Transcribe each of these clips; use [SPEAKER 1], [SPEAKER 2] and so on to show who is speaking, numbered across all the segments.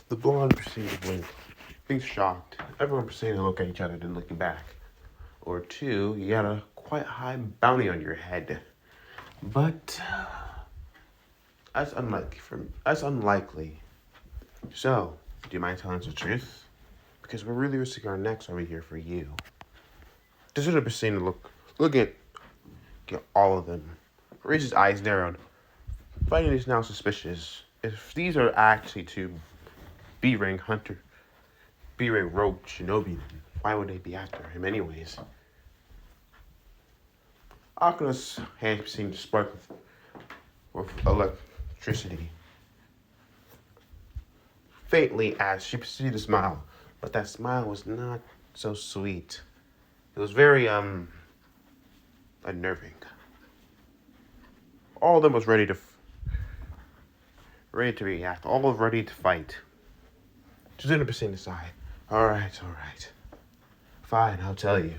[SPEAKER 1] The blonde proceeded to blink, being shocked. Everyone proceeded to look at each other, then looking back. Or two, you got a quite high bounty on your head. But that's unlikely. So, do you mind telling us the truth? Because we're really risking our necks over here for you. Deserter proceeded to look at all of them. Reese's eyes narrowed. Finding this now suspicious. If these are actually two B-rank B-rank rogue shinobi, then why would they be after him anyways? Akuna's hand seemed to spark with electricity. Faintly as she proceeded to smile, but that smile was not so sweet. It was very, unnerving. All of them was ready to react, all ready to fight. Suzuna proceeded to sigh. All right. Fine, I'll tell you.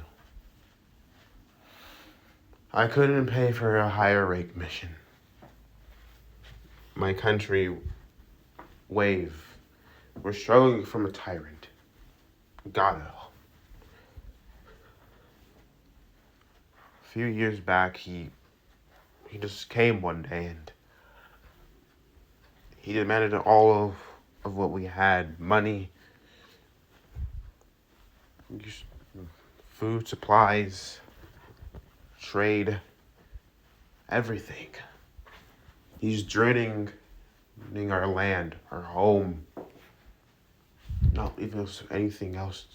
[SPEAKER 1] I couldn't pay for a higher rank mission. My country, Wave, we're struggling from a tyrant. Gato. A few years back, he just came one day and he demanded all of what we had. Money, food, supplies, trade, everything. He's draining our land, our home. Not even anything else.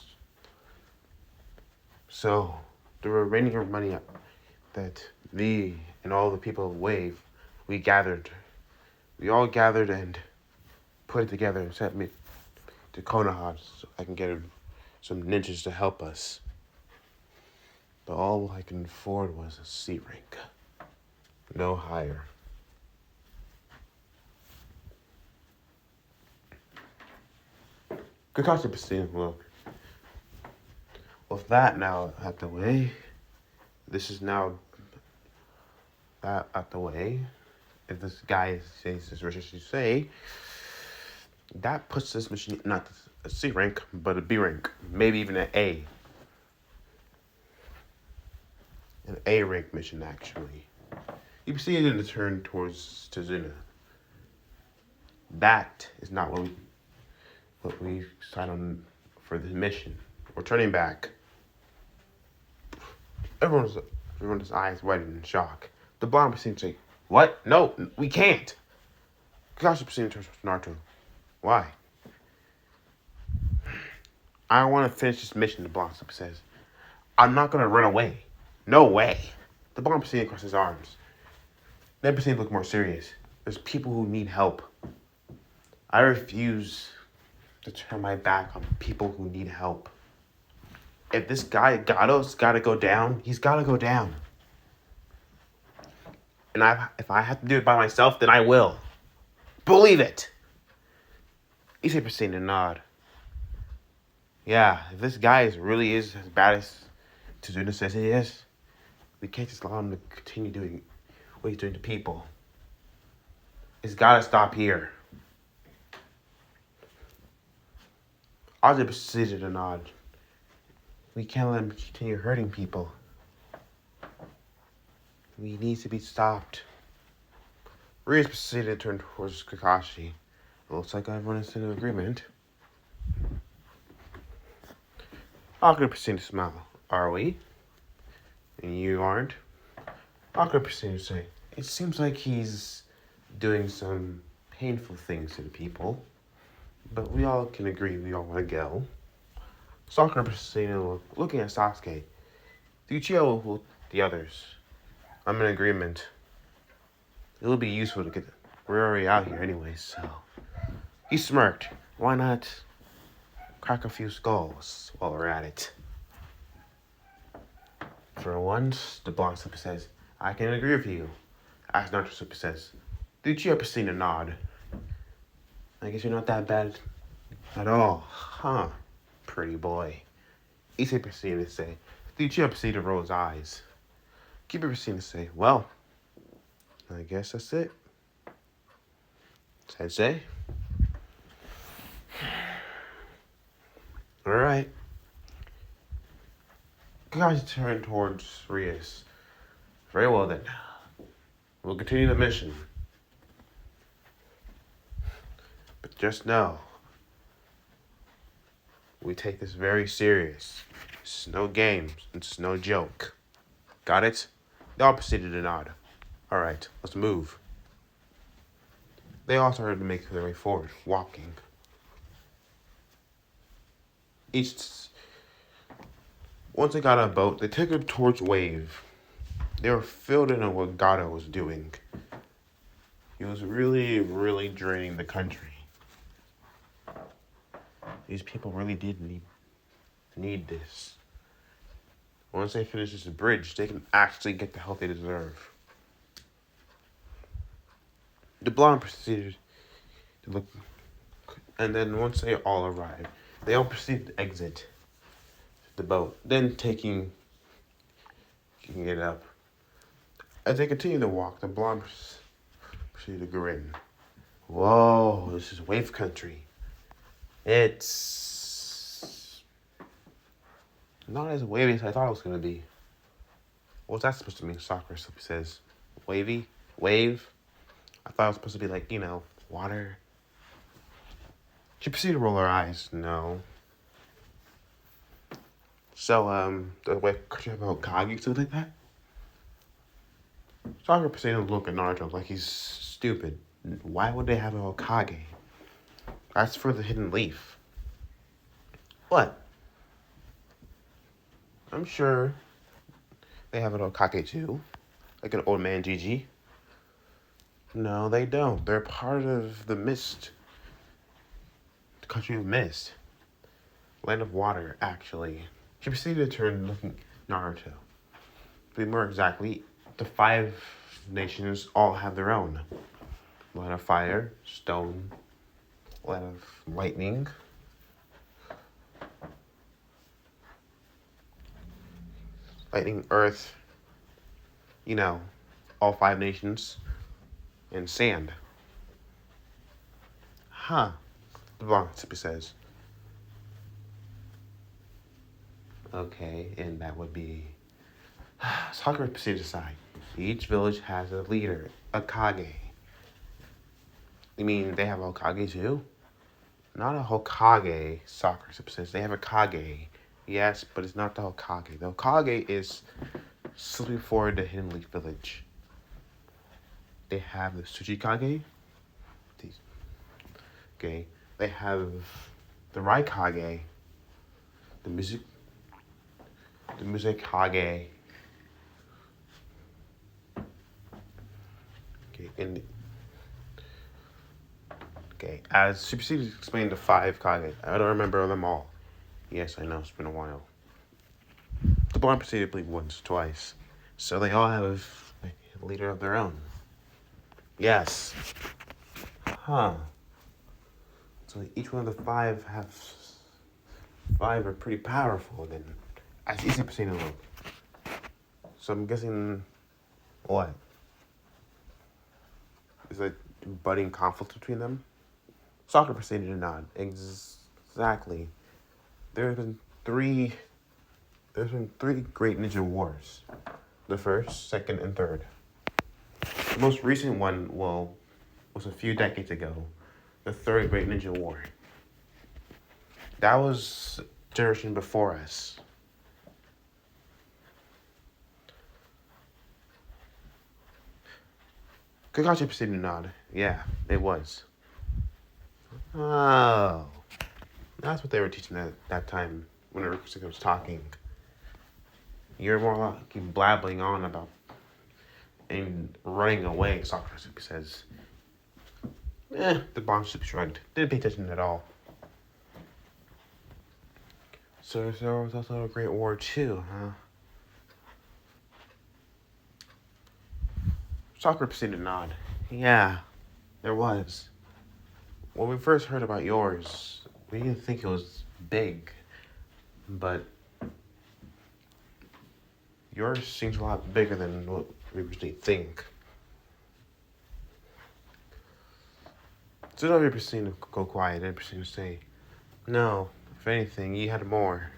[SPEAKER 1] So, the remaining of money that me and all the people of Wave, we all gathered and put it together and sent me to Konoha so I can get some ninjas to help us. But all I can afford was a C rank. No higher. Kakashi proceeded to look. With that now out the way, this is now that out the way. If this guy says as rich as you say, that puts this machine not a C rank, but a B rank, maybe even an A. An A rank mission, actually. You proceeded to turn towards Tazuna. That is not what we signed on for the mission. We're turning back. Everyone's eyes widened in shock. The blonde proceeded to say, "What? No, we can't." Kakashi proceeded to turn towards Naruto. Why? I want to finish this mission, the blonde says. I'm not going to run away. No way. The blonde proceeded across his arms. Then proceeded to look more serious. There's people who need help. I refuse to turn my back on people who need help. If this guy Gato's got to go down, he's got to go down. And if I have to do it by myself, then I will. Believe it. Issei proceeded to nod. Yeah, if this guy really is as bad as Tazuna says he is, we can't just allow him to continue doing what he's doing to people. It's got to stop here. Aja proceeded to nod. We can't let him continue hurting people. We need to be stopped. Rios proceeded to turn towards Kakashi. It looks like everyone is in agreement. Akira proceeded to smile. Are we? And you aren't? Akira proceeded to say, it seems like he's doing some painful things to the people, but we all can agree we all want to go. Sakura proceeded looking at Sasuke. The Uchiha with the others. I'm in agreement. It'll be useful to get. We're already out here anyways, so. He smirked. Why not crack a few skulls while we're at it? For once, the blonde super says, I can agree with you. As Naruto super says. The Uchiha proceeded to nod. I guess you're not that bad at all, huh? Pretty boy. Issei proceeded to say. The Uchiha proceeded to roll his eyes. Keeper proceeded to say, well, I guess that's it. Sensei? Kakashi turned towards Rias. Very well then. We'll continue the mission. But just know, we take this very serious. It's no games. It's no joke. Got it? They all proceeded to nod. Alright, let's move. They all started to make their way forward, walking. Once they got on a boat, they took it towards Wave. They were filled in on what Gato was doing. He was really, really draining the country. These people really did need this. Once they finish this bridge, they can actually get the help they deserve. The blonde proceeded to look, and then once they all arrived, they all proceeded to exit the boat, then taking it up. As they continued to walk, the blonde proceeded to grin. Whoa, this is wave country. It's not as wavy as I thought it was going to be. What's that supposed to mean? Soccer says. Wavy? Wave? I thought it was supposed to be like, water. She proceeded to roll her eyes. No. So, the way could you have a Hokage, something like that? Soccer proceeded to look at Naruto like he's stupid. Why would they have a Hokage? That's for the hidden leaf. What? I'm sure they have an Hokage too. Like an old man Gigi. No, they don't. They're part of the mist. The country of mist. Land of water, actually. She proceeded to turn looking at Naruto. To be more exactly, the 5 nations all have their own. Land of fire, stone, land of lightning. Lightning, earth, all 5 nations, and sand. Huh, the blonde says. Okay, and that would be... Sakura proceeded to decide. Each village has a leader, a Kage. You mean they have a Hokage too? Not a Hokage, Sakura says. They have a Kage. Yes, but it's not the Hokage. The Hokage is slipping forward the Hidden Leaf Village. They have the Tsuchikage. Okay. They have the Raikage. The Mizukage. Okay, as she proceeded to explain the 5 Kage, I don't remember them all. Yes, I know, it's been a while. The blonde proceeded to bleed once, twice. So they all have a leader of their own. Yes. Huh. So each one of the 5 are pretty powerful then. As easy proceeded to look. So I'm guessing what? Is there budding conflict between them? Sakura proceeded to nod. Exactly. There's been three great ninja wars. The first, second, and third. The most recent one, was a few decades ago. The third great ninja war. That was generation before us. Kakashi proceeded to nod. Yeah, it was. Oh. That's what they were teaching at that time when Naruto was talking. You're more like blabbling on about and running away, Sakura says. The bomb shrugged. Didn't pay attention at all. So there was also a Great War too, huh? Sakura proceeded to nod. Yeah, there was. When we first heard about yours, we didn't think it was big, but yours seems a lot bigger than what we usually think. So don't proceed to go quiet and proceed to say, no, if anything, you had more.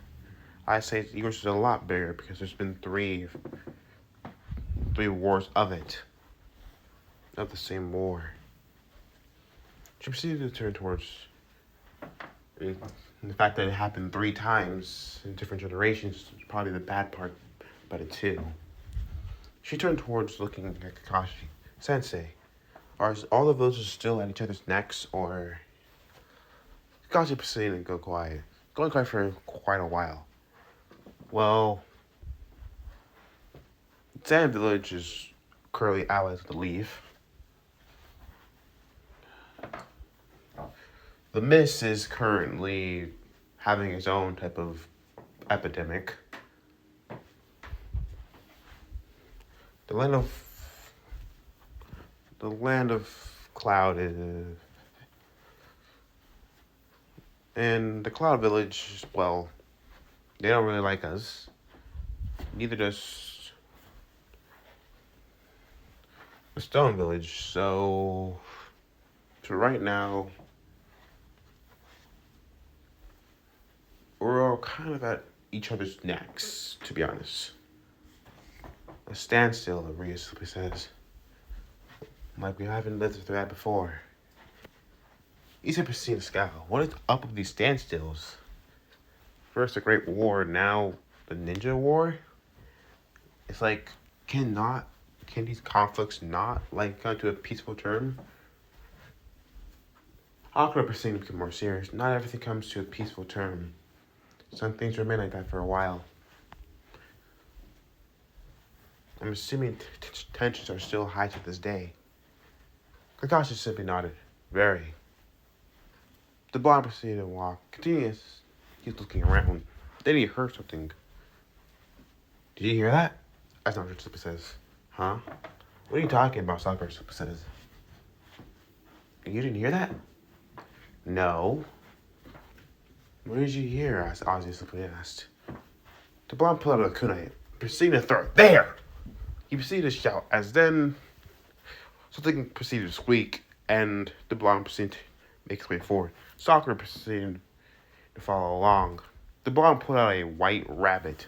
[SPEAKER 1] I say yours is a lot bigger because there's been three wars of it. Of the same war. She proceeded to turn towards the fact that it happened 3 times in different generations is probably the bad part about it too. She turned towards looking at Kakashi. Sensei, are all of those still at each other's necks, or... Kakashi proceeded to go quiet. Going quiet for quite a while. Well, Sand Village is currently allies with the Leaf. The Mist is currently having its own type of epidemic. The land of Cloud is... And the Cloud Village, well, they don't really like us. Neither does the Stone Village. So right now, we're all kind of at each other's necks, to be honest. A standstill, Rhea simply says. Like we haven't lived through that before. Issa proceeded to scowl. What is up with these standstills? First the Great War, now the Ninja War? It's like, can these conflicts not, like, come to a peaceful term? Akira proceeded to become more serious. Not everything comes to a peaceful term. Some things remain like that for a while. I'm assuming tensions are still high to this day. Kakashi simply nodded. Very. The blonde proceeded to walk. Continuous. He's looking around. Then he heard something. Did you hear that? That's not what Super says. Huh? What are you talking about, Sakura Super says? You didn't hear that? No. What did you hear? Ozzy simply asked. The blonde pulled out a kunai, proceeded to throw it. There! He proceeded to shout, as then something proceeded to squeak, and the blonde proceeded to make his way forward. Sakura proceeded to follow along. The blonde pulled out a white rabbit.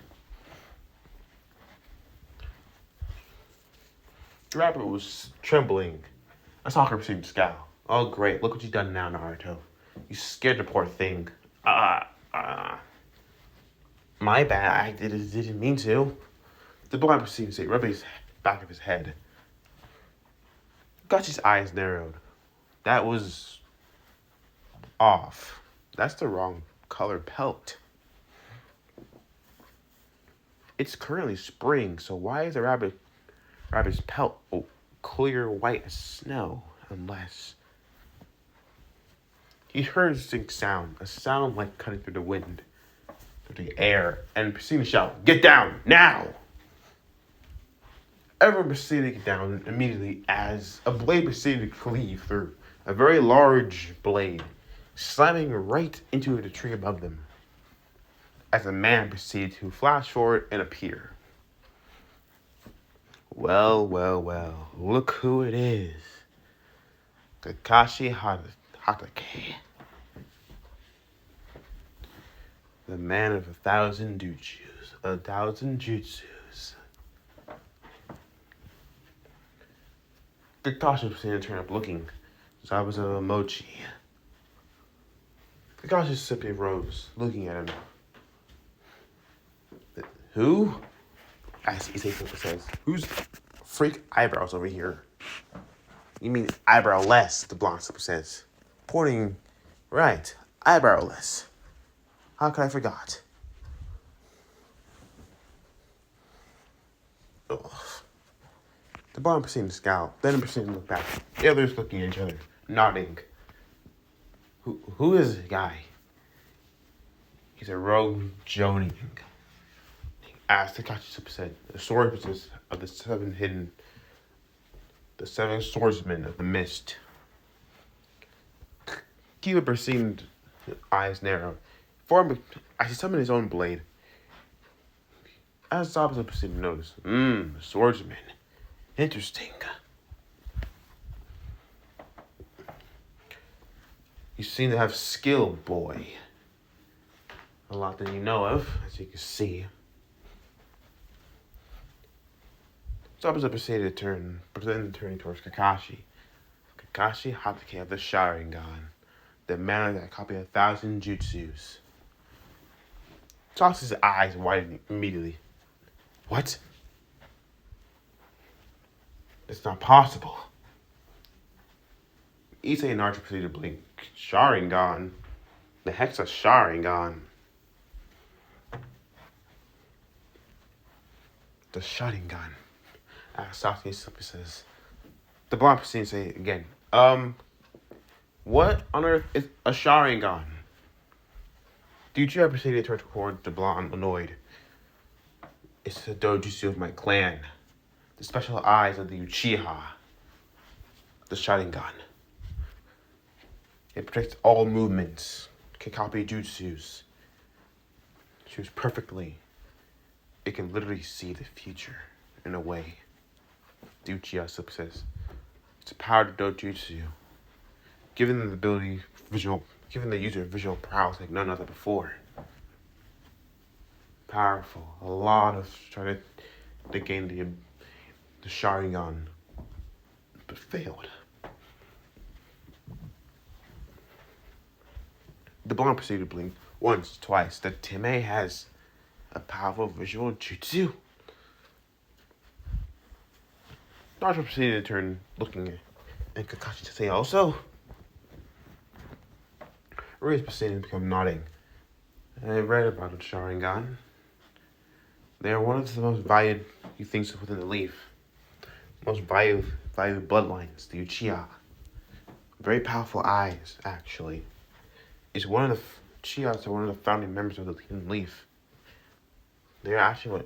[SPEAKER 1] The rabbit was trembling. Sakura proceeded to scowl. Oh, great. Look what you've done now, Naruto. You scared the poor thing. My bad. I didn't mean to. The blonde proceeded to say, rubbing his back of his head. Gachi's eyes narrowed. That was off. That's the wrong color pelt. It's currently spring, so why is the rabbit's pelt clear white as snow? Unless he heard a distinct sound, a sound like cutting through the wind, through the air, and proceeded to shout, "Get down now!" Everyone proceeded to get down immediately as a blade proceeded to cleave through. A very large blade, slamming right into the tree above them. As a man proceeded to flash forward and appear. Well, look who it is. Kakashi Hatake. The man of 1,000 jutsus. 1,000 jutsus. Kakashi proceeded to turn up looking. Zabuza Mochi. Kakashi simply rose, looking at him. Who? As Isai says, who's freak eyebrows over here? You mean eyebrowless, the blonde super says. Pointing, right, eyebrowless. How could I forgot? Ugh. The blonde proceeded to scowl, then proceeded to look back. The others looking at each other, nodding. Who is this guy? He's a rogue jonin. As Takashi said, the sword possess of the seven swordsmen of the mist. Kiba perceived eyes narrowed. As he summoned his own blade. As Zabuza proceeded to notice, swordsman. Interesting. You seem to have skill, boy. A lot that you know of, as you can see. Zabuza proceeded to turn towards Kakashi. Kakashi Hatake of the Sharingan, the man that copied 1,000 jutsus. Tossed his eyes widen immediately. What? It's not possible. Issei and Naruto proceeded to blink. Sharingan? The heck's a Sharingan? The Sharingan. Sasuke simply says. The blonde proceeds to say it again. What on earth is a Sharingan? The Uchiha proceeded to turn toward the blonde, annoyed. It's the dojutsu of my clan. The special eyes of the Uchiha. The Sharingan. It protects all movements. Can copy jutsus. Choose perfectly. It can literally see the future in a way. The Uchiha simply says, it's a power to dojutsu. Giving them the ability, giving the user visual prowess like none other before. Powerful. A lot of trying to gain the Sharingan, but failed. The blonde proceeded to blink once, twice. That Time has a powerful visual jutsu. Naruto proceeded to turn, looking at Kakashi to say also. Riz proceeded to become nodding. I read about the Sharingan. They are one of the most valued things within the leaf. Most valued bloodlines, the Uchiha. Very powerful eyes, actually. It's one of the Uchihas are one of the founding members of the Hidden Leaf. They're actually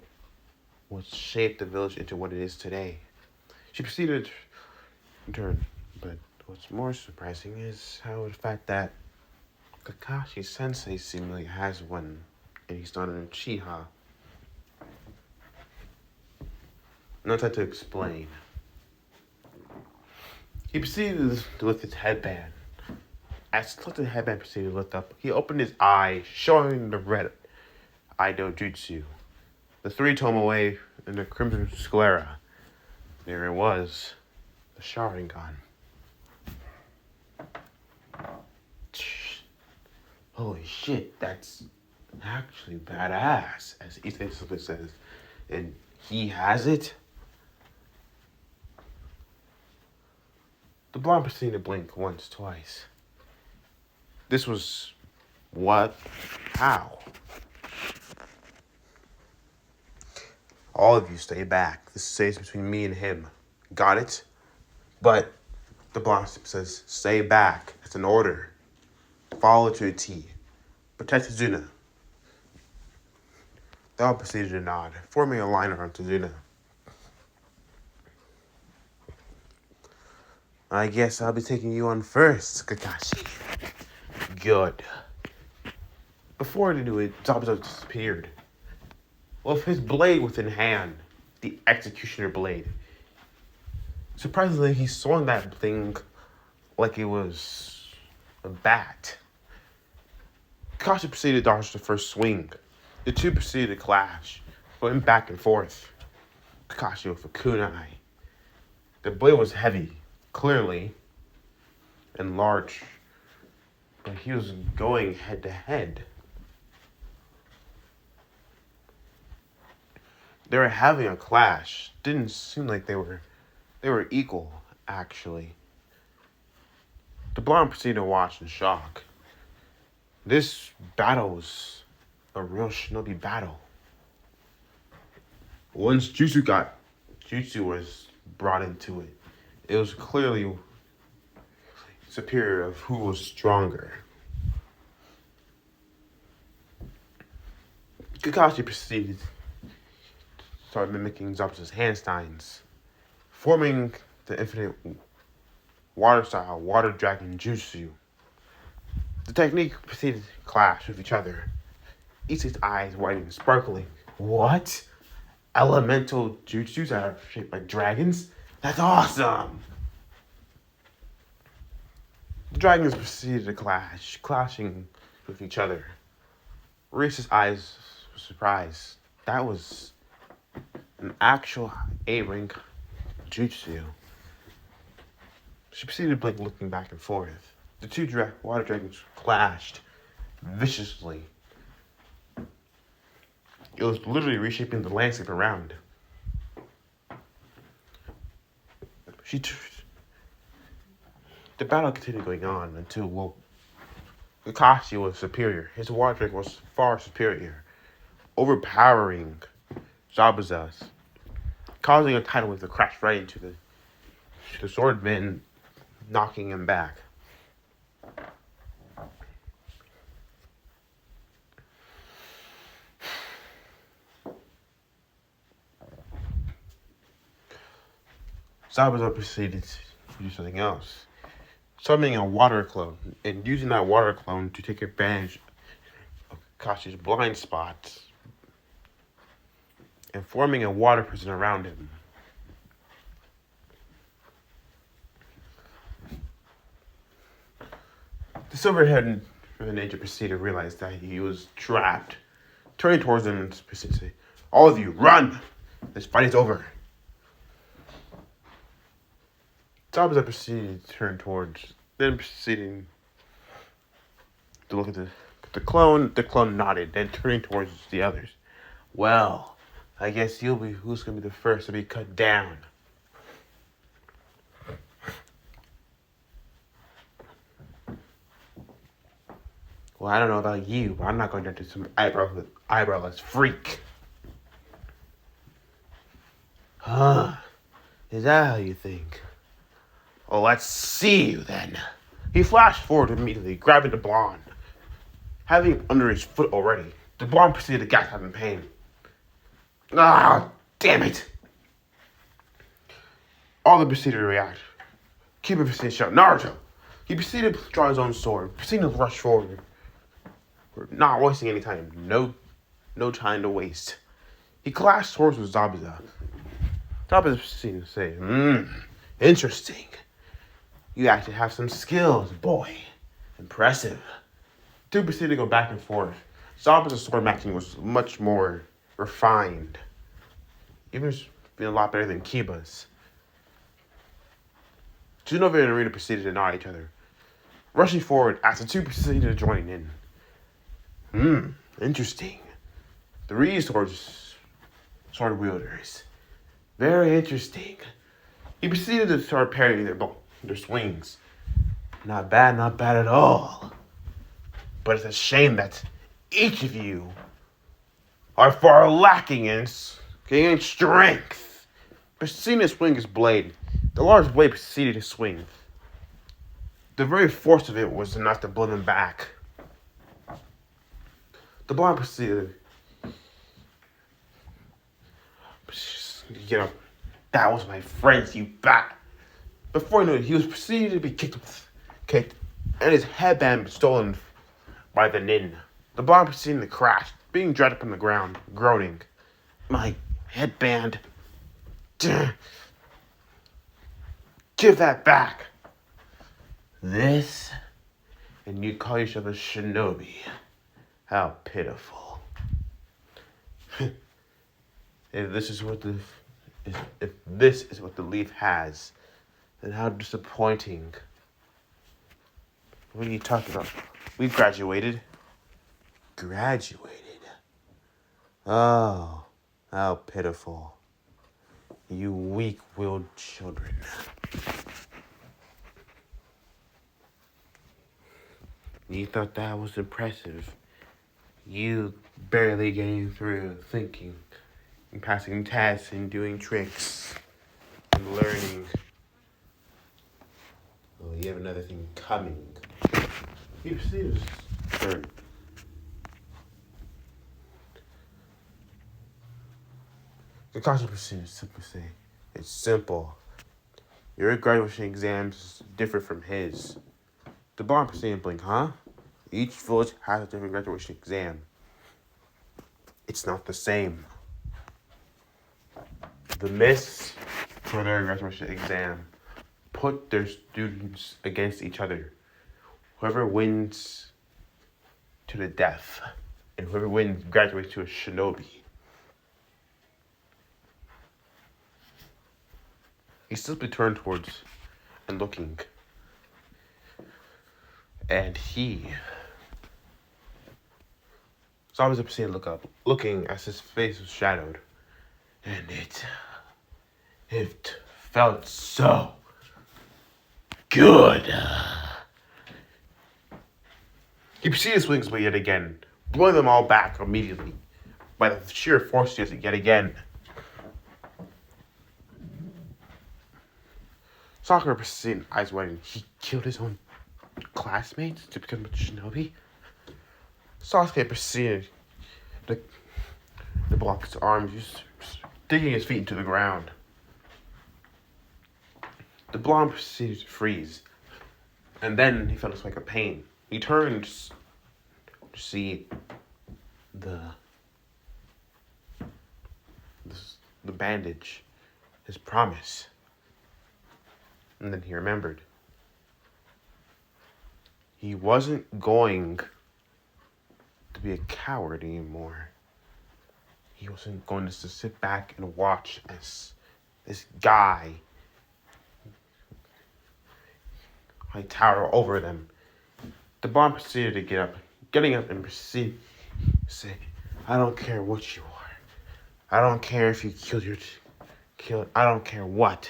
[SPEAKER 1] what shaped the village into what it is today. She proceeded to turn, but what's more surprising is how the fact that Kakashi Sensei seemingly has one, and he's not an Uchiha. No time to explain. He proceeded to lift his headband. As the headband proceeded to lift up, he opened his eyes, showing the red Ido Jutsu. The three Tomoe and the Crimson Sclera. There it was. The Sharingan. Holy shit, that's actually badass, as Issei simply says. And he has it? The blonde proceeded to blink once, twice. This was what? How? All of you stay back. This stays between me and him. Got it? But the blonde says, stay back. It's an order. Follow to a T. Protect Tazuna. They all proceeded to nod, forming a line around Tazuna. I guess I'll be taking you on first, Kakashi. Good. Before they knew it, Zabuza disappeared. With his blade within hand, the executioner blade. Surprisingly, he swung that thing like it was a bat. Kakashi proceeded to dodge the first swing. The two proceeded to clash, going back and forth. Kakashi with a kunai. The blade was heavy, clearly, and large, but he was going head to head. They were having a clash. Didn't seem like they were equal, actually. The blonde proceeded to watch in shock. This battle was a real shinobi battle. Once Jutsu was brought into it, it was clearly superior of who was stronger. Kakashi proceeded to start mimicking Zabuza's handstands, forming the infinite water style water dragon jutsu. The technique proceeded to clash with each other. Issei's eyes widened, sparkling. What? Elemental jutsus that are shaped like dragons? That's awesome! The dragons proceeded to clash, clashing with each other. Reese's eyes were surprised. That was an actual 8-ring jutsu. She proceeded to blink, looking back and forth. The two water dragons clashed viciously. It was literally reshaping the landscape around. The battle continued going on until, Kakashi was superior. His water dragon was far superior, overpowering Zabuza's, causing a tidal wave to crash right into the swordman, knocking him back. Zabuza proceeded to do something else, summoning a water clone and using that water clone to take advantage of Kakashi's blind spots and forming a water prison around him. The silver-haired ninja proceeded to realize that he was trapped. Turning towards him and proceeded to say, "All of you, run! This fight is over." Zabuza proceeded to turn towards, then proceeding to look at the clone. The clone nodded, then turning towards the others. "Well, I guess you'll be who's going to be the first to be cut down." "Well, I don't know about you, but I'm not going down to some eyebrowless freak." "Huh? Is that how you think? Well, let's see you then." He flashed forward immediately, grabbing the blonde. Having him under his foot already, the blonde proceeded to gasp out in pain. "Ah, damn it!" All the proceeded to react. Cupid proceeded to shout, "Naruto!" He proceeded to draw his own sword, proceeding to rush forward. We're not wasting any time. No time to waste. He clashed swords with Zabuza. Zabuza proceeded to say, "Interesting. You actually have some skills, boy. Impressive." The two proceeded to go back and forth. Zabuza's sword matching was much more refined. Even being a lot better than Kiba's. Tsunova and Naruto proceeded to nod at each other, rushing forward as the two proceeded to join in. Interesting. Three sword wielders. Very interesting. He proceeded to start parrying their swings. Not bad at all. But it's a shame that each of you are far lacking in strength. Proceeding to swing his blade, the large blade proceeded to swing. The very force of it was enough to blow them back. The blonde proceeded to "That was my friend, you bat." Before he knew it, he was proceeding to be kicked, and his headband stolen by the nin. The blonde proceeded to crash, being dragged up on the ground, groaning, "My headband. Give that back." "This? And you call yourself a shinobi? How pitiful." If this is what the leaf has, then how disappointing. What are you talking about? We graduated. Graduated? Oh, how pitiful. You weak-willed children. You thought that was impressive. You barely getting through thinking and passing tests and doing tricks and learning. Oh, you have another thing coming. You see this? Kakashi proceeded to simply say, "It's simple. Your graduation exams is different from his." The blonde proceeded to blink, "Huh? Each village has a different graduation exam. It's not the same. The miss for their graduation exam put their students against each other. Whoever wins to the death. And whoever wins graduates to a shinobi. He simply turned towards and looking. And he saw his Obsidian look up, looking as his face was shadowed. And it felt so good. He proceeded to swing his blade yet again, blowing them all back immediately by the sheer force of it yet again. Sakura proceeded, eyes wide. He killed his own classmates to become a shinobi? Sasuke proceeded to block his arms, just digging his feet into the ground. The blonde proceeded to freeze, and then he felt a spike of pain. He turned to see the bandage, his promise. And then he remembered. He wasn't going to be a coward anymore. He wasn't going to just sit back and watch as this guy like tower over them. The bomb proceeded to get up, getting up and proceed to say, I don't care what you are. I don't care if you killed, I don't care what.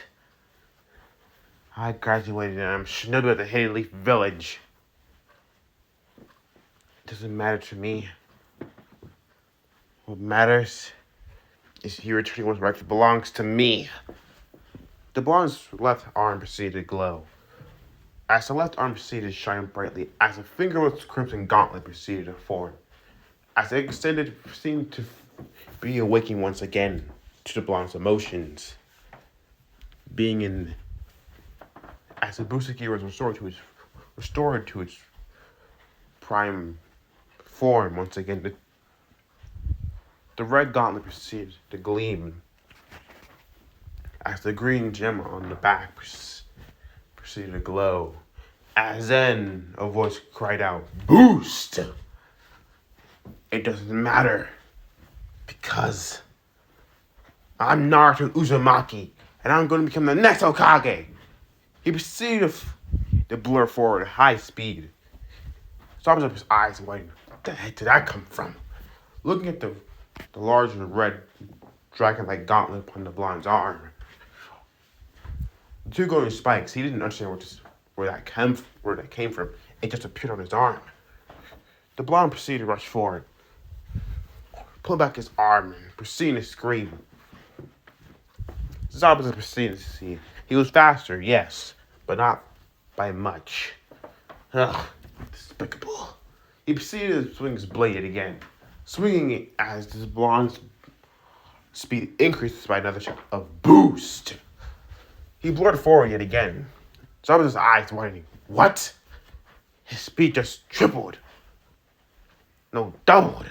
[SPEAKER 1] I graduated and I'm shinobi at the Hidden Leaf Village. It doesn't matter to me. What matters is you returning what's rightfully belongs to me. The blonde's left arm proceeded to glow. As the left arm proceeded to shine brightly, as a fingerless crimson gauntlet proceeded to form. As it extended, it seemed to be awaking once again to the blonde's emotions. As the Busaki was restored to its prime form once again, the red gauntlet proceeded to gleam as the green gem on the back proceeded to glow. As then a voice cried out, Boost! It doesn't matter because I'm Naruto Uzumaki and I'm going to become the next Hokage. He proceeded to blur forward at high speed. Stopping up his eyes and wondering, what the heck did that come from? Looking at the large and red dragon-like gauntlet upon the blonde's arm. The two glowing spikes, he didn't understand where that came from. It just appeared on his arm. The blonde proceeded to rush forward, pull back his arm, and proceeded to scream. Zabuza proceeded to see. He was faster, yes, but not by much. Ugh, despicable. He proceeded to swing his blade again, swinging it as his blonde's speed increases by another shot of boost. He blurred forward yet again. Zabuza's eyes widening. What? His speed just tripled. No, doubled.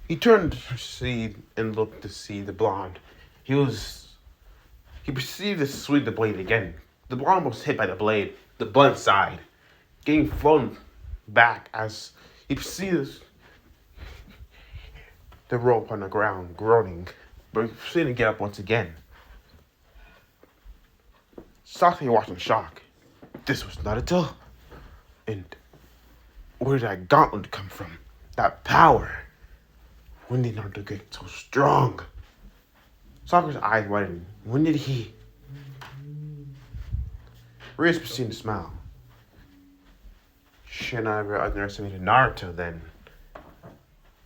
[SPEAKER 1] He turned to see and looked to see the blonde. He proceeded to swing the blade again. The blonde was hit by the blade, the blunt side, getting flown back as he proceeded to roll upon the ground, groaning, but he proceeded to get up once again. Sasuke watched in shock. This was Naruto? And where did that gauntlet come from? That power? When did Naruto get so strong? Sakura's eyes widened. When did he? Rios proceeded to smile. Shouldn't I ever underestimated Naruto then?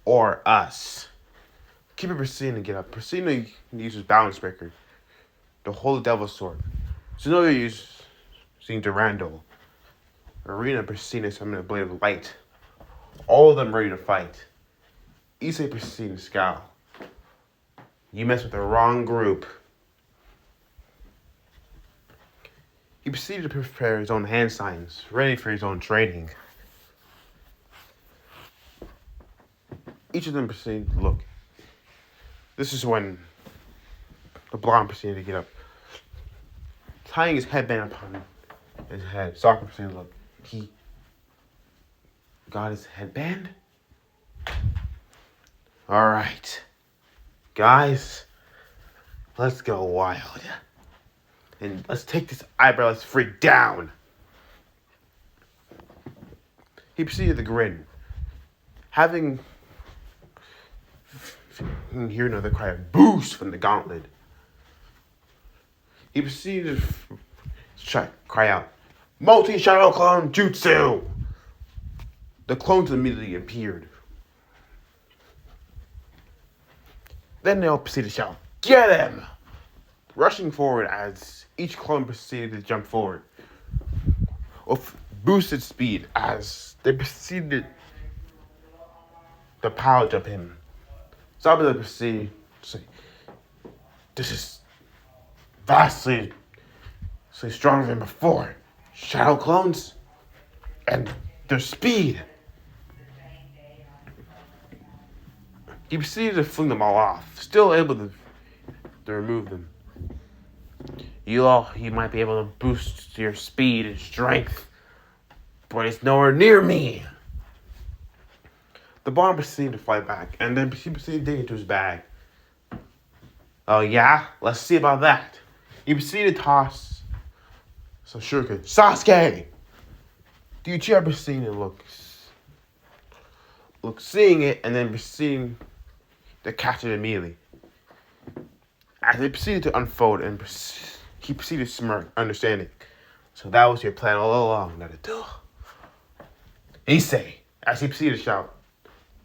[SPEAKER 1] Or us? Keep it proceeding to get up. Proceeding to use his balance breaker. The Holy Devil's Sword. Zenobia using Durandal. Arena proceeding to summon a blade of light. All of them ready to fight. Issei proceeding to scowl. You messed with the wrong group. He proceeded to prepare his own hand signs, ready for his own training. Each of them proceeded to look. This is when the blonde proceeded to get up. Tying his headband upon his head, Sakura proceeded to look. got his headband. Alright. Guys, let's go wild. And let's take this eyebrowless freak down. He proceeded to grin. Having hear another cry of boost from the gauntlet. He proceeded to cry out, "Multi-shadow clone jutsu!" The clones immediately appeared. Then they all proceeded to shout, "Get him!" Rushing forward as each clone proceeded to jump forward with boosted speed as they proceeded to power jump him. Zabuza proceeded to say, "This is vastly stronger than before. Shadow clones and their speed." He proceeded to fling them all off, still able to remove them. You might be able to boost your speed and strength, but it's nowhere near me. The bomb proceeded to fight back, and then he proceeded to dig into his bag. "Oh yeah? Let's see about that." He proceeded to toss some shuriken. "Sasuke!" The Uchiha proceeded to look, seeing it, and then proceeding to catch it immediately. As it proceeded to unfold, and he proceeded to smirk, understanding. "So that was your plan all along, Naruto." Issei, as he proceeded to shout,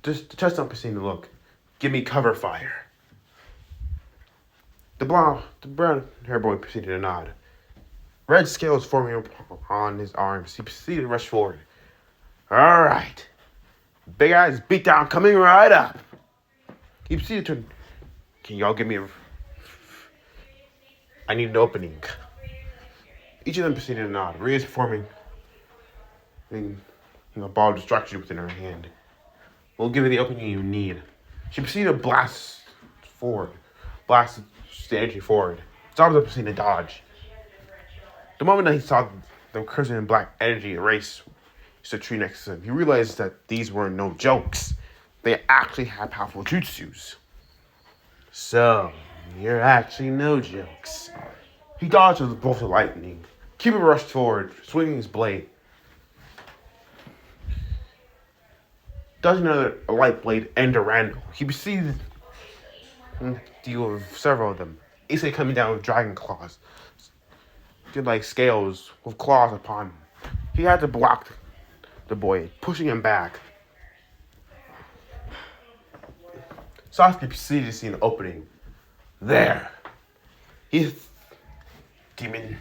[SPEAKER 1] just the chestnut proceeded to look, "Give me cover fire." The brown hair boy proceeded to nod. Red scales forming on his arms. He proceeded to rush forward. "Alright. Big Eyes beatdown coming right up." He proceeded to, "Can y'all give me I need an opening." Each of them proceeded to nod, Ria's forming a ball of destruction within her hand. "We'll give you the opening you need." She proceeded to blast the energy forward. Zabuza proceeded to dodge. The moment that he saw the crimson and black energy erase the tree next to him, he realized that these were no jokes. They actually had powerful jutsus. "So, you're actually no jokes." He dodged with both the lightning. Kiba rushed forward, swinging his blade. Dodging another light blade and Durandal, he proceeded to deal with several of them. Issei coming down with dragon claws, like scales with claws upon him. He had to block the boy, pushing him back. Sasuke proceeded to see an opening. There. Demon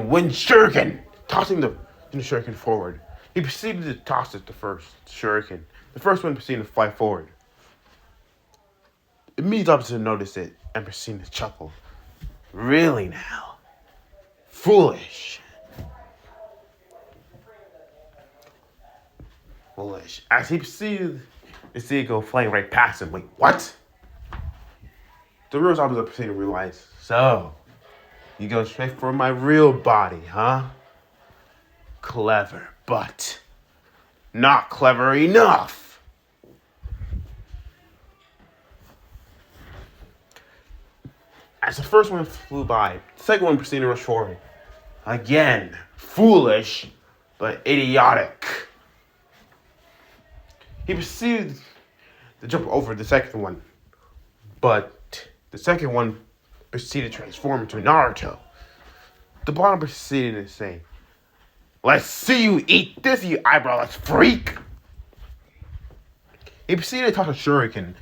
[SPEAKER 1] Wind Shuriken, tossing the shuriken forward. He proceeded to toss it the first shuriken. The first one proceeded to fly forward. Immediately opposite noticed it and proceeded to chuckle. "Really now? Foolish." As he proceeded to see it go flying right past him. "Wait, what?" The real Zabuza proceeded to realize. "So, you go straight for my real body, huh? Clever, but not clever enough." As the first one flew by, the second one proceeded to rush forward. Again, foolish, but idiotic. He proceeded to jump over the second one, but the second one proceeded to transform into Naruto. The blonde proceeded to say, "Let's see you eat this, you eyebrowless freak." He proceeded to toss a shuriken.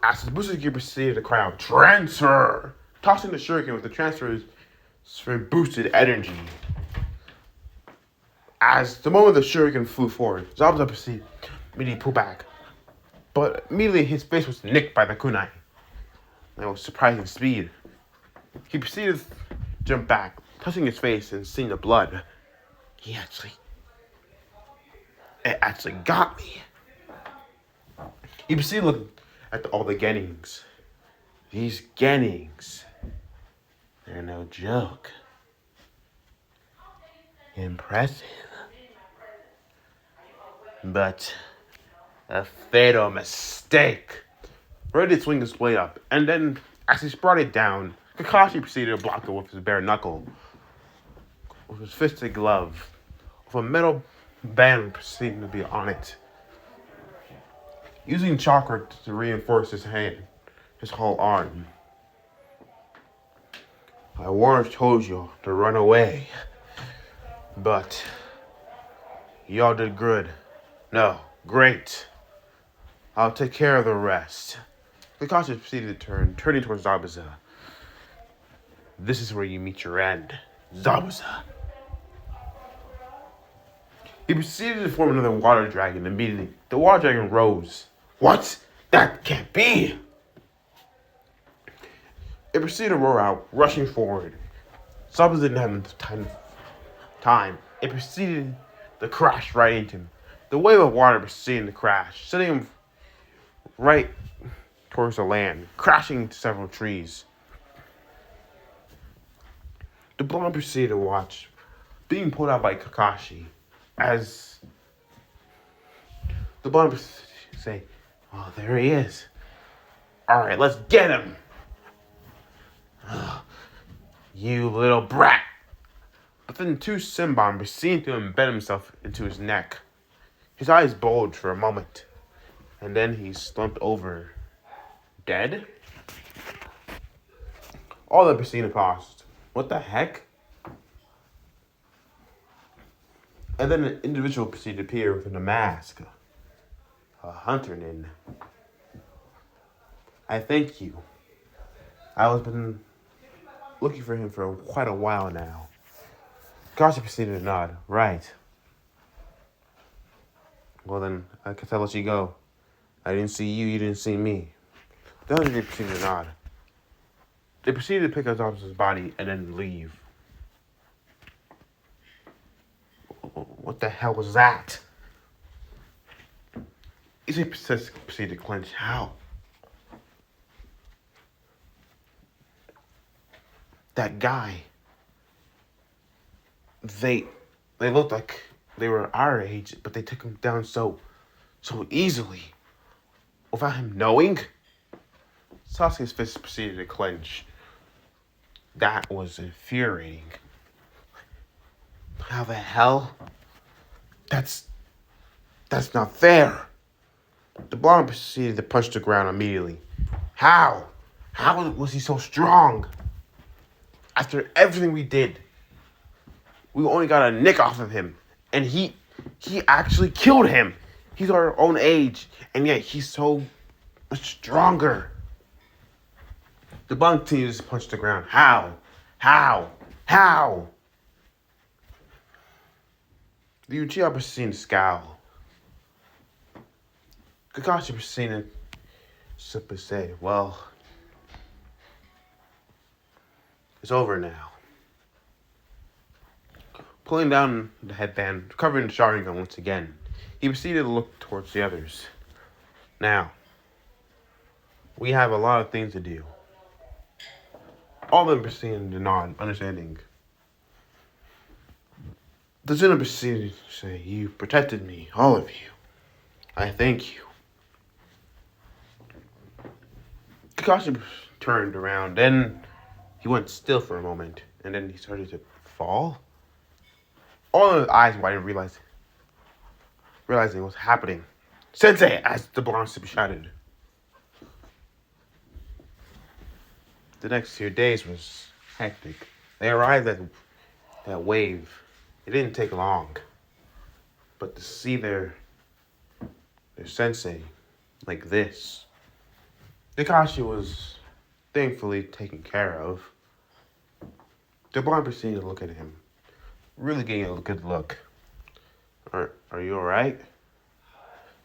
[SPEAKER 1] As his boosted proceeded to cry out, "Transfer!" Tossing the shuriken with the transfer's boosted energy. As the moment the shuriken flew forward, Zabuza proceeded to immediately pull back. But immediately his face was nicked by the kunai. That was surprising speed. He proceeded to jump back, touching his face and seeing the blood. It actually got me. He proceeded to look at all the Gennings. These Gennings, they're no joke. Impressive. But a fatal mistake. Red did swing his blade up, and then, as he brought it down, Kakashi proceeded to block it with his bare knuckle, with his fisted glove, with a metal band proceeding to be on it. Using chakra to reinforce his hand, his whole arm. I once told you to run away, but y'all did good. No, great. I'll take care of the rest. Kakashi proceeded to turning towards Zabuza. This is where you meet your end, Zabuza. He proceeded to form another water dragon immediately. The water dragon rose. What? That can't be! It proceeded to roar out, rushing forward. Zabuza didn't have time. It proceeded to crash right into him. The wave of water proceeded to crash, sending him right towards the land, crashing into several trees. The blonde proceeded to watch, being pulled out by Kakashi, as the blonde proceeded to say, "Oh, there he is. All right, let's get him. You little brat." But then two Simbon proceeded to embed himself into his neck. His eyes bulged for a moment, and then he slumped over, dead. All that proceeded paused. What the heck? And then an individual proceeded to appear within a mask. A hunter nin. I thank you. I've been looking for him for quite a while now. Kakashi proceeded to nod. Right. Well then, I guess I'll let you go. I didn't see you, you didn't see me. The hunter proceeded to nod. They proceeded to pick up Zabuza's body and then leave. What the hell was that? Izzy proceeded to clench. How? That guy. They looked like they were our age, but they took him down so easily. Without him knowing? Sasuke's fist proceeded to clench. That was infuriating. How the hell? That's not fair. The blonde proceeded to punch the ground immediately. How? How was he so strong? After everything we did, we only got a nick off of him. And he actually killed him. He's our own age. And yet he's so much stronger. The blonde continues to punch the ground. How? The Uchiha proceeded to scowl. Kakashi proceeded to simply say, well, it's over now. Pulling down the headband, covering the Sharingan once again, he proceeded to look towards the others. Now, we have a lot of things to do. All of them proceeded to nod, understanding. The Zuna proceeded to say, you protected me, all of you. I thank you. Kakashi turned around, then he went still for a moment, and then he started to fall. All of his eyes widened, realizing what's happening. Sensei, as the blonde shouted. The next few days was hectic. They arrived at that wave. It didn't take long. But to see their sensei like this, Kakashi was thankfully taken care of. The blonde proceeded to look at him, really getting a good look. Are you alright?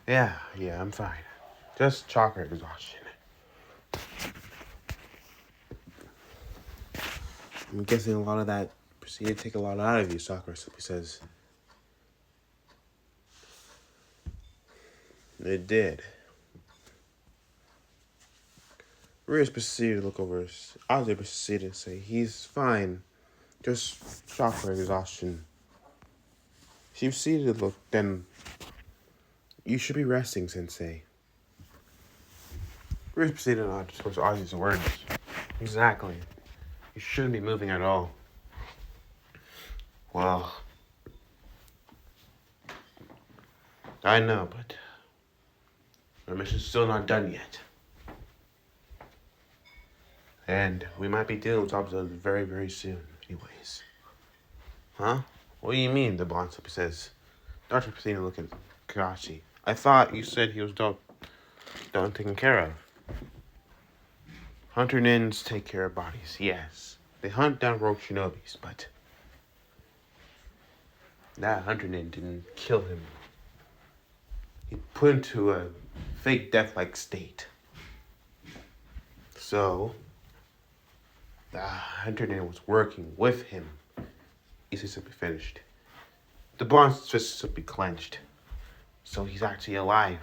[SPEAKER 1] Yeah, I'm fine. Just chakra exhaustion. I'm guessing a lot of that proceeded to take a lot out of you, Sakura simply says. It did. Rios proceeded to look over his. Ozzy proceeded to say, he's fine. Just chakra exhaustion. If you see the look, then you should be resting, Sensei. We're proceeding on towards Ozzy's words. Exactly. You shouldn't be moving at all. Well, I know, but our mission's still not done yet. And we might be dealing with obstacles very, very soon, anyways. Huh? What do you mean, the blonde says. Dr. Pacino looked at Kakashi. I thought you said he was done taken care of. Hunter ninjas take care of bodies, yes. They hunt down rogue shinobis, but that hunter ninja didn't kill him. He put him to a fake death-like state. So, the hunter ninja was working with him. He's simply finished. The blonde's fist simply clenched. So he's actually alive.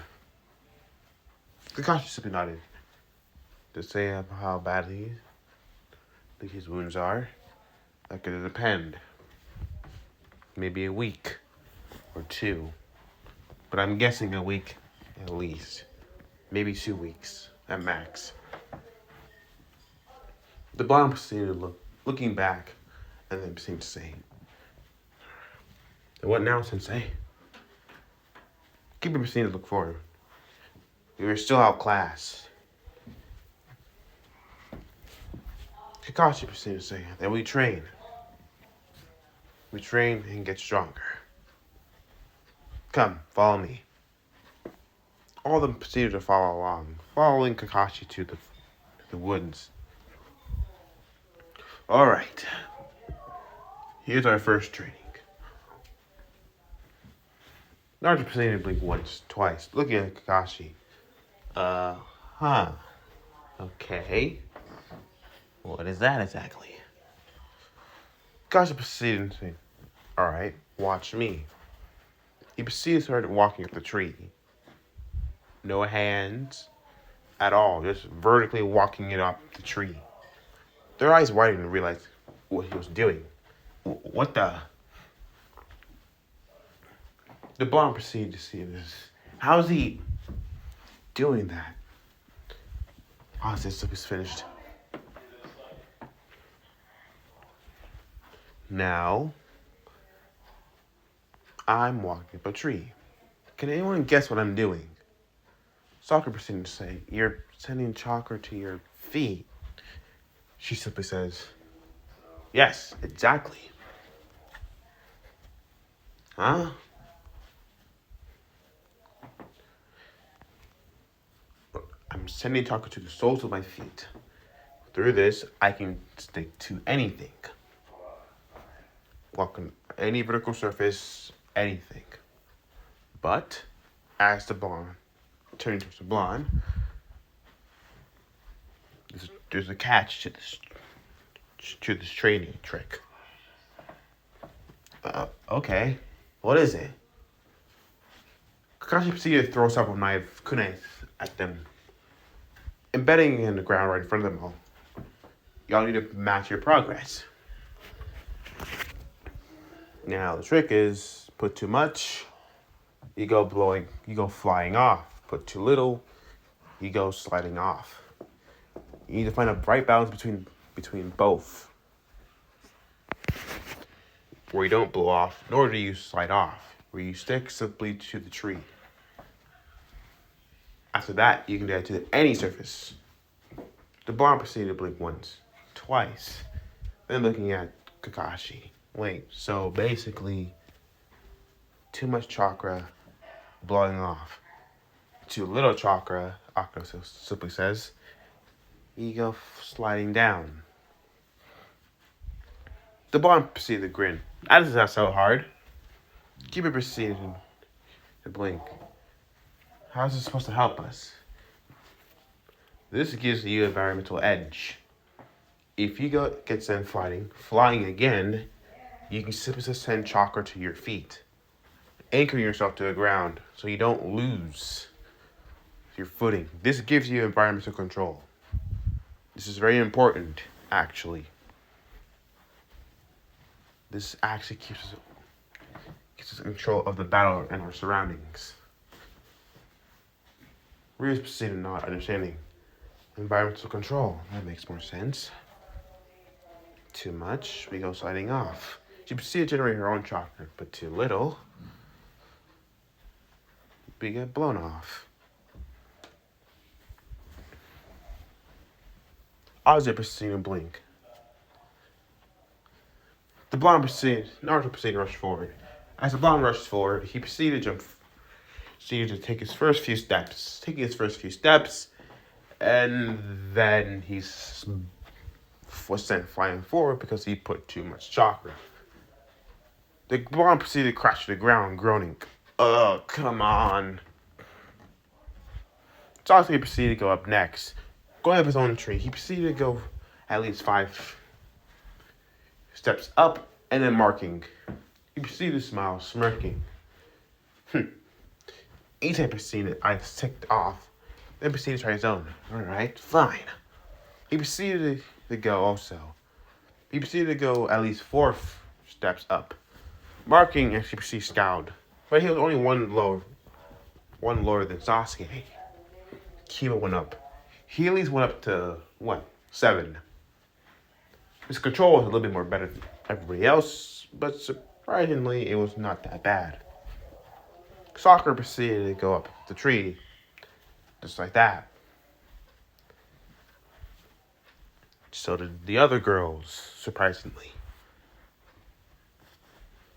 [SPEAKER 1] Kakashi simply nodded. To say how badly his wounds are, that could depend. Maybe a week or two. But I'm guessing a week at least. Maybe 2 weeks at max. The blonde proceeded looking back and then proceeded to say, what now, Sensei? Keep proceeding to look forward. We were still outclassed. Kakashi proceeded to say that we train. We train and get stronger. Come, follow me. All of them proceeded to follow along, following Kakashi to the woods. Alright. Here's our first training. Naruto proceeded to blink once, twice, looking at Kakashi. Okay. What is that exactly? Kakashi proceeded to say, alright, watch me. He proceeded to start walking up the tree. No hands at all, just vertically walking it up the tree. Their eyes widened and realized what he was doing. What the? The blonde proceeded to see this. How's he doing that? This was finished. Now, I'm walking up a tree. Can anyone guess what I'm doing? Sakura proceeded to say, you're sending chakra to your feet. She simply says, yes, exactly. Huh? I'm sending chakra to the soles of my feet. Through this, I can stick to anything. Walk on any vertical surface, anything. But, as the blonde, turning towards the blonde, there's a catch to this training trick. Okay. What is it? Kakashi proceeded to throw several kunais at them, embedding in the ground right in front of them all. Y'all need to match your progress. Now the trick is, put too much, you go flying off. Put too little, you go sliding off. You need to find a right balance between both, where you don't blow off, nor do you slide off, where you stick simply to the tree. After that, you can do it to any surface. The blonde proceeded to blink once, twice, then looking at Kakashi. Wait, so basically, too much chakra, blowing off. Too little chakra, Akira simply says, you go sliding down. The blonde proceeded to grin. That is not so hard. Keep it proceeded to blink. How is this supposed to help us? This gives you environmental edge. If you get sent flying again, you can simply send chakra to your feet, anchoring yourself to the ground so you don't lose your footing. This gives you environmental control. This is very important, actually. This actually gets control of the battle and our surroundings. Ryu's proceeded not understanding environmental control. That makes more sense. Too much, we go sliding off. She proceeded to generate her own chakra, but too little, we get blown off. Ozzy proceeded to blink. The blonde Naruto proceeded to rush forward. As the blonde rushed forward, he proceeded to take his first few steps. And then he was sent flying forward because he put too much chakra. The blonde proceeded to crash to the ground, groaning, "Oh, come on." Sasuke proceeded to go up next. Going up his own tree, he proceeded to go at least 5 steps up and then marking. He proceeded to smile, smirking. Itai proceeded, I ticked off, then proceeded to try his own. Alright, fine. He proceeded to go also. He proceeded to go at least 4 steps up. Marking as he proceeded scowled. But he was only one lower than Sasuke. Kiba went up. He at least went up to, 7. His control was a little bit more better than everybody else, but surprisingly, it was not that bad. Sakura proceeded to go up the tree, just like that. So did the other girls, surprisingly.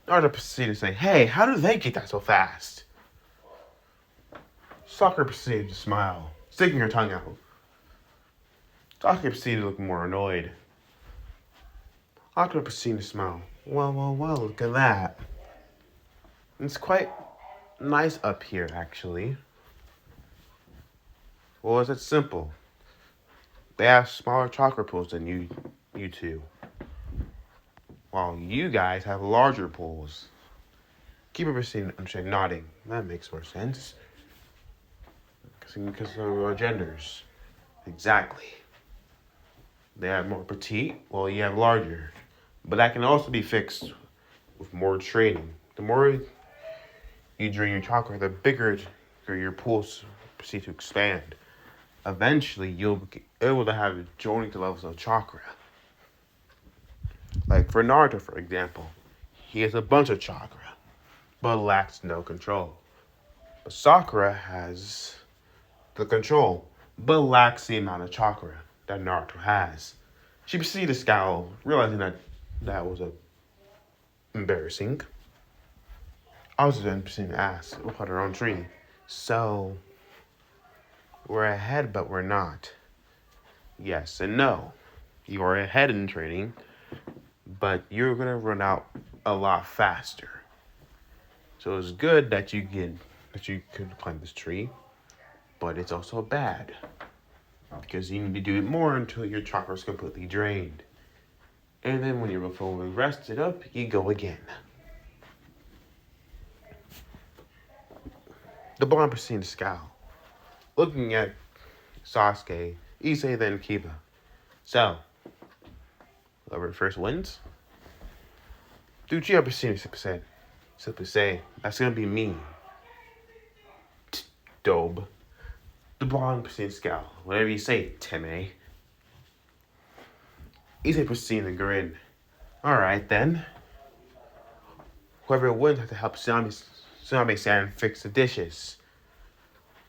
[SPEAKER 1] Naruto proceeded to say, "Hey, how did they get that so fast?" Sakura proceeded to smile, sticking her tongue out. Sasuke proceeded to look more annoyed. Sakura proceeded to smile. Well, look at that. It's quite nice up here, actually. Well, it's simple. They have smaller chakra pools than you two. While you guys have larger pools. Keeper proceeded, nodding. That makes more sense. Because of our genders. Exactly. They have more petite, well, you have larger. But that can also be fixed with more training. The more you drain your chakra, the bigger your pools proceed to expand. Eventually, you'll be able to have joining to levels of chakra. Like for Naruto, for example, he has a bunch of chakra, but lacks no control. But Sakura has the control, but lacks the amount of chakra that Naruto has. She proceeded to scowl, realizing that was embarrassing. I was then proceeding to ask about her own tree. So, we're ahead, but we're not. Yes and no. You are ahead in training, but you're gonna run out a lot faster. So it's good that you could climb this tree, but it's also bad because you need to do it more until your chakra is completely drained. And then when you're fully rested up, you go again. The blonde proceeded to scowl, looking at Sasuke, Issei, then Kiba. So, whoever first wins? Uchiha proceeded to simply say, "That's gonna be me." Dobe. The blonde proceeded to scowl. "Whatever you say, Teme." Issei proceeded to grin. "Alright then. Whoever wins has to help Tsunami-san fix the dishes."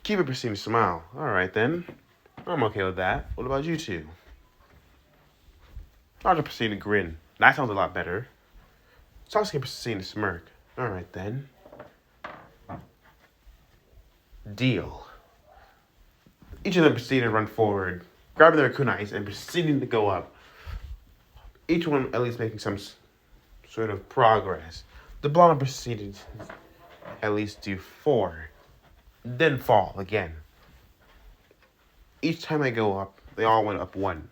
[SPEAKER 1] Kiba proceeded to smile. "Alright then. I'm okay with that. What about you two?" Naruto proceeded to grin. "That sounds a lot better." Sasuke proceeded to smirk. "Alright then. Deal." Each of them proceeded to run forward, grabbing their kunais and proceeding to go up. Each one at least making some sort of progress. The blonde proceeded to at least do 4, then fall again. Each time they go up, they all went up 1.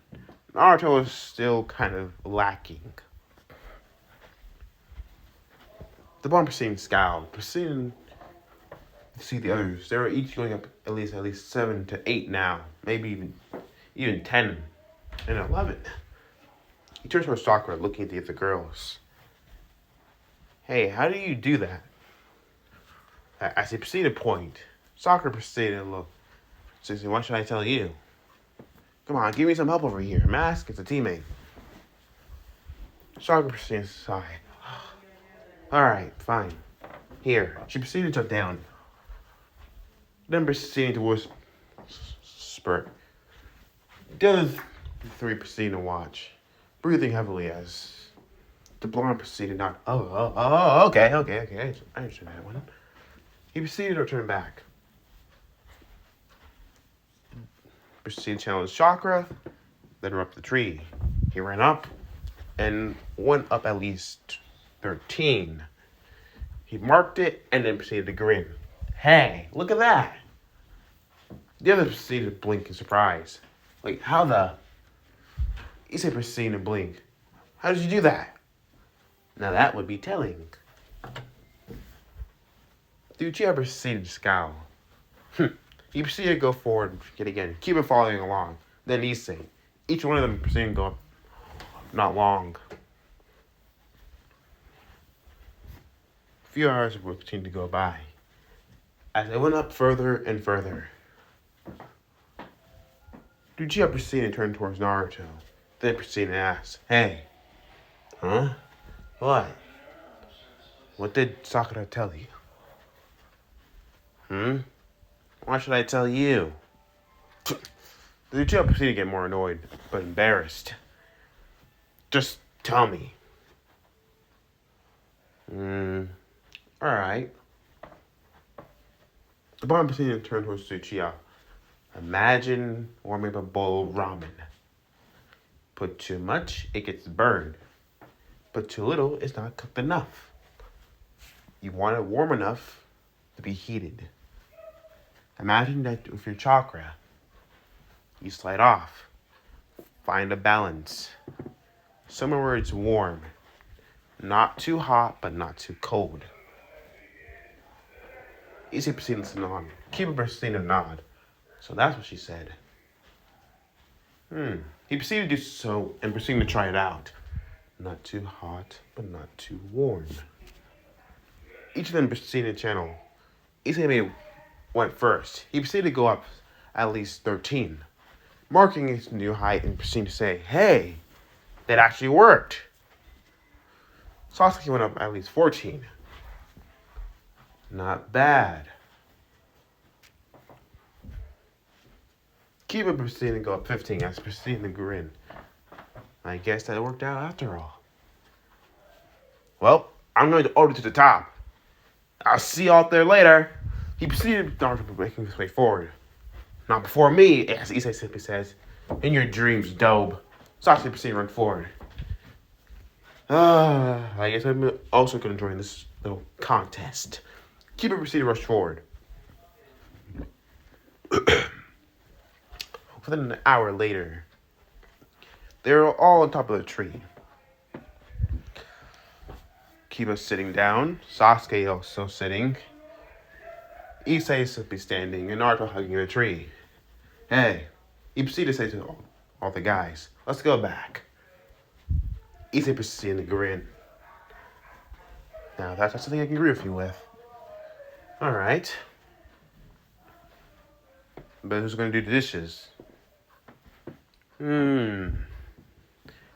[SPEAKER 1] Naruto was still kind of lacking. The blonde proceeded to scowl, proceeding to see the others. They were each going up at least 7 to 8 now, maybe even 10 and 11. He turned towards Sakura, looking at the other girls. "Hey, how do you do that? As he proceeded to point, Sakura proceeded to look. Says, what should I tell you? Come on, give me some help over here. Mask, it's a teammate. Sakura proceeded to sigh. Alright, fine. Here. She proceeded to jump down. Then proceeding to whisper. The other three proceeded to watch, breathing heavily as the blonde proceeded not. Okay. I understand that one. He proceeded to turn back. Proceeded to challenge Chakra, then run up the tree. He ran up and went up at least 13. He marked it and then proceeded to grin. Hey, look at that. The other proceeded to blink in surprise. Like, how the? He said proceeded to blink. How did you do that? Now that would be telling. Uchiha proceeded to scowl. He proceeded to go forward yet again, keep it following along. Then Issei. Each one of them proceeded to go up not long. A few hours would continue to go by. As they went up further and further, Uchiha proceeded to turn towards Naruto. Then proceeded to ask, hey, huh? What? What did Sakura tell you? Why should I tell you? The Uchiha proceeded to get more annoyed, but embarrassed. Just tell me. Alright. The bomb proceeded to turn towards Uchiha. Imagine warming up a bowl of ramen. Put too much, it gets burned. Put too little, it's not cooked enough. You want it warm enough to be heated. Imagine that with your chakra. You slide off. Find a balance. Somewhere where it's warm. Not too hot, but not too cold. Easy proceeded to nod. Keep it proceeding to nod. So that's what she said. He proceeded to do so and proceeded to try it out. Not too hot, but not too warm. Each of them proceeded to channel. Issei went first. He proceeded to go up at least 13, marking his new height and proceeded to say, hey, that actually worked. Sasuke went up at least 14. Not bad. Kiba proceeded to go up 15 as proceeding to grin. I guess that worked out after all. Well, I'm going to order to the top. I'll see you out there later. He proceeded to making his way forward. Not before me, as Issei simply says. In your dreams, dope. Sasuke proceeded to run forward. I guess I'm also going to join this little contest. Kiba proceeded to rush forward. Within an hour later, they were all on top of the tree. Kiba sitting down, Sasuke also sitting, Issei simply standing, and Naruto hugging the tree. Hey, he proceeded to say to all the guys, let's go back. Issei proceeded to grin. Now that's not something I can agree with you with. Alright. But who's going to do the dishes?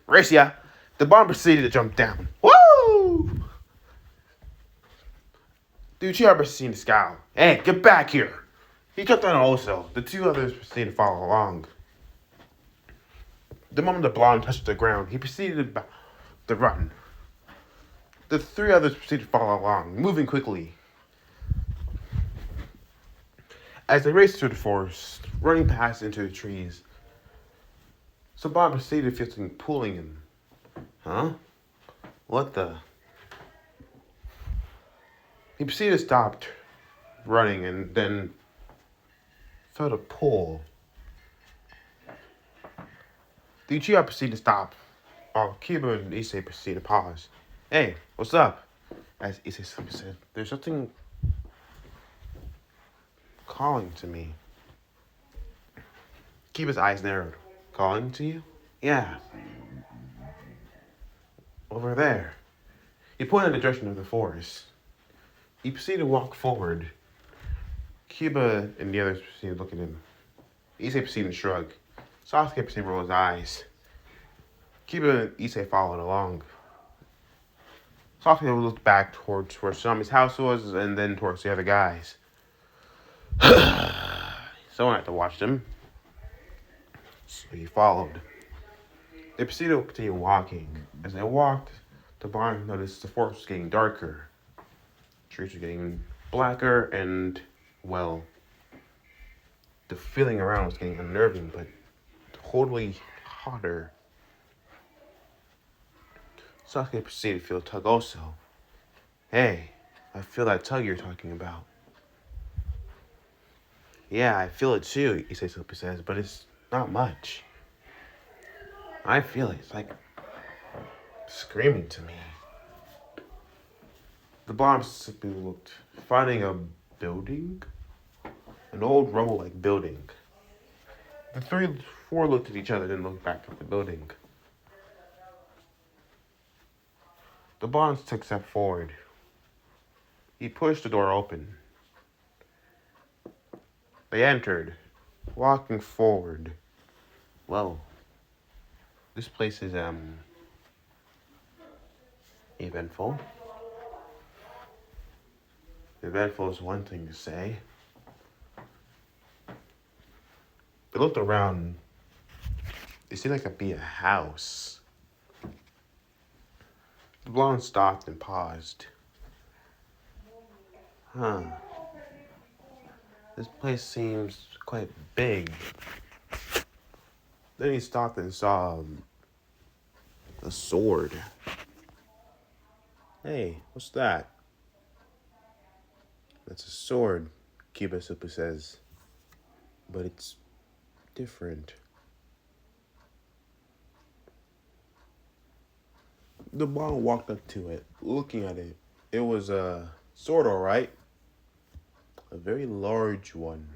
[SPEAKER 1] Racia, the bomb proceeded to jump down. Woo! The Uchiha proceeded to scowl. Hey, get back here! He jumped down also. The two others proceeded to follow along. The moment the blonde touched the ground, he proceeded to run. The three others proceeded to follow along, moving quickly. As they raced through the forest, running past into the trees, Saban proceeded to feel something pulling him. Huh? What the? He proceeded to stop running and then felt a pull. The Uchiha proceeded to stop, while Kiba and Issei proceeded to pause. Hey, what's up? As Issei simply said, there's something calling to me. Kiba's eyes narrowed. Calling to you? Yeah. Over there. He pointed in the direction of the forest. He proceeded to walk forward. Cuba and the others proceeded to look at him. Issei proceeded to shrug. Sasuke proceeded to roll his eyes. Cuba and Issei followed along. Sasuke looked back towards where Shinami's house was and then towards the other guys. Someone had to watch them. So he followed. They proceeded to continue walking. As they walked, the barn noticed the forest was getting darker. Trees were getting blacker and, well, the feeling around was getting unnerving, but totally hotter. Sasuke proceeded to feel a tug also. Hey, I feel that tug you're talking about. Yeah, I feel it too, Issei says, but it's not much. I feel it. It's like screaming to me. The bomb simply looked, finding a building, an old rubble-like building. The four looked at each other, then looked back at the building. The bonds took a step forward. He pushed the door open. They entered, walking forward. Well, this place is, eventful. Eventful is one thing to say. They looked around. It seemed like it'd be a house. The blonde stopped and paused. This place seems quite big. Then he stopped and saw a sword. Hey, what's that? That's a sword, Kiba simply says. But it's different. The blonde walked up to it, looking at it. It was a sword, all right. A very large one.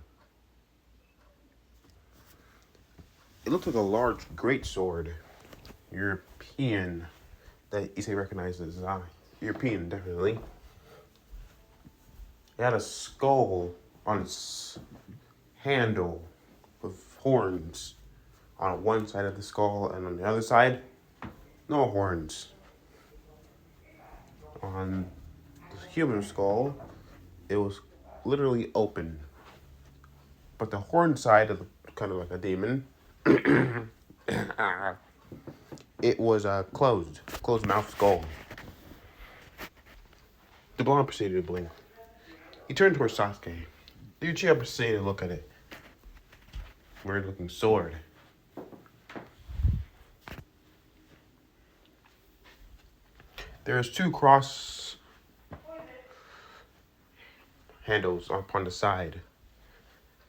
[SPEAKER 1] It looked like a large great sword. European. That Issei recognizes as European, definitely. It had a skull on its handle with horns on one side of the skull, and on the other side, no horns. On the human skull, it was literally open. But the horn side of the, kind of like a demon, it was a closed mouth skull. The blonde proceeded to blink. He turned towards Sasuke. The Uchiha proceeded to look at it. Weird looking sword. There's two cross handles upon the side.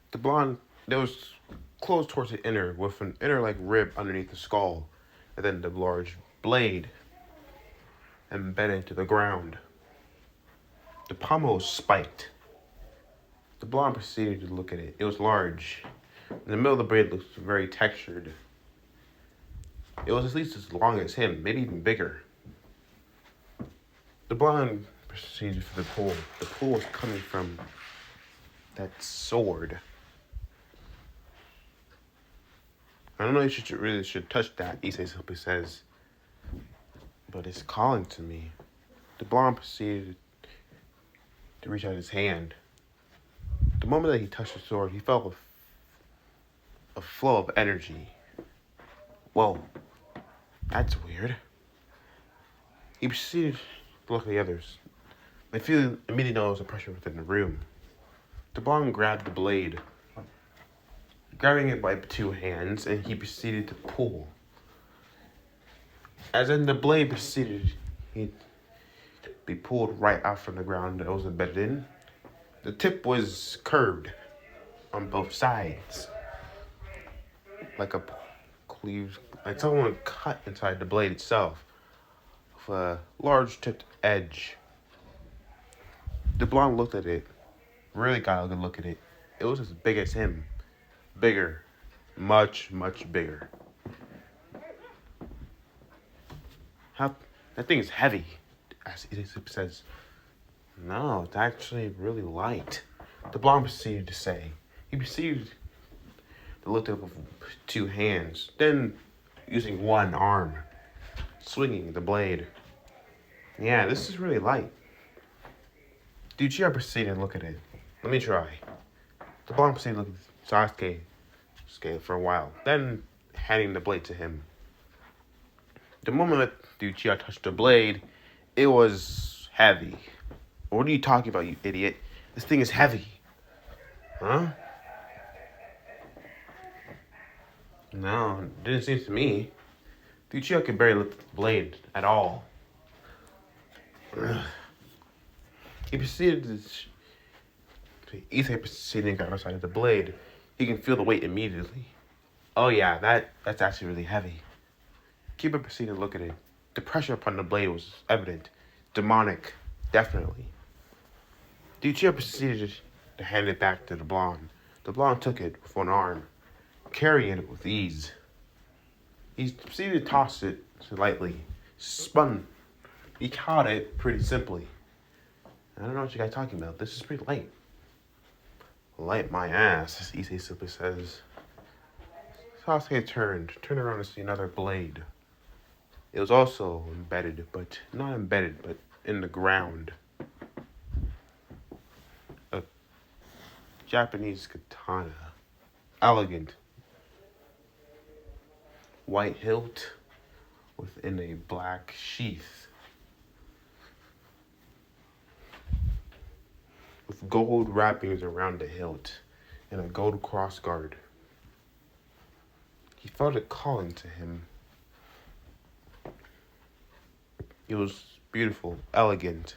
[SPEAKER 1] The blonde, there was closed towards the inner, with an inner like rib underneath the skull, and then the large blade embedded into the ground. The pommel was spiked. The blonde proceeded to look at it. It was large. In the middle of the blade looked very textured. It was at least as long as him, maybe even bigger. The blonde proceeded for the pull. The pull was coming from that sword. I don't know if you really should touch that, Issei simply says. But it's calling to me. The blonde proceeded to reach out his hand. The moment that he touched the sword, he felt a flow of energy. Whoa, that's weird. He proceeded to look at the others. They immediately noticed a pressure within the room. The blonde grabbed the blade, grabbing it by two hands, and he proceeded to pull. As in the blade proceeded, he'd be pulled right out from the ground that it was embedded in. The tip was curved on both sides, like a cleave, like someone cut inside the blade itself with a large tipped edge. The blonde looked at it, really got a good look at it. It was as big as him, bigger, much bigger. That thing is heavy, as it says. No, it's actually really light. The blonde proceeded to say. He proceeded to lift up with two hands, then using one arm, swinging the blade. Yeah, this is really light. Duchiya proceeded to look at it. Let me try. The blonde proceeded to look at Sasuke for a while, then handing the blade to him. The moment that Duchiya touched the blade, it was heavy. What are you talking about, you idiot? This thing is heavy. Huh? No, it didn't seem to me. Duchiya could barely lift the blade at all. He proceeded to Issei proceeding on the side of the blade. He can feel the weight immediately. Oh yeah, that's actually really heavy. Kiba proceeded to look at it. The pressure upon the blade was evident. Demonic, definitely. Duchiya proceeded to hand it back to the blonde. The blonde took it with one arm, carrying it with ease. He proceeded to toss it lightly, spun. He caught it pretty simply. I don't know what you guys are talking about. This is pretty light. Light my ass, as Issei simply says. Sasuke turned around to see another blade. It was also embedded, but not embedded, but in the ground. A Japanese katana. Elegant. White hilt within a black sheath. With gold wrappings around the hilt and a gold cross guard. He felt it calling to him. It was beautiful, elegant.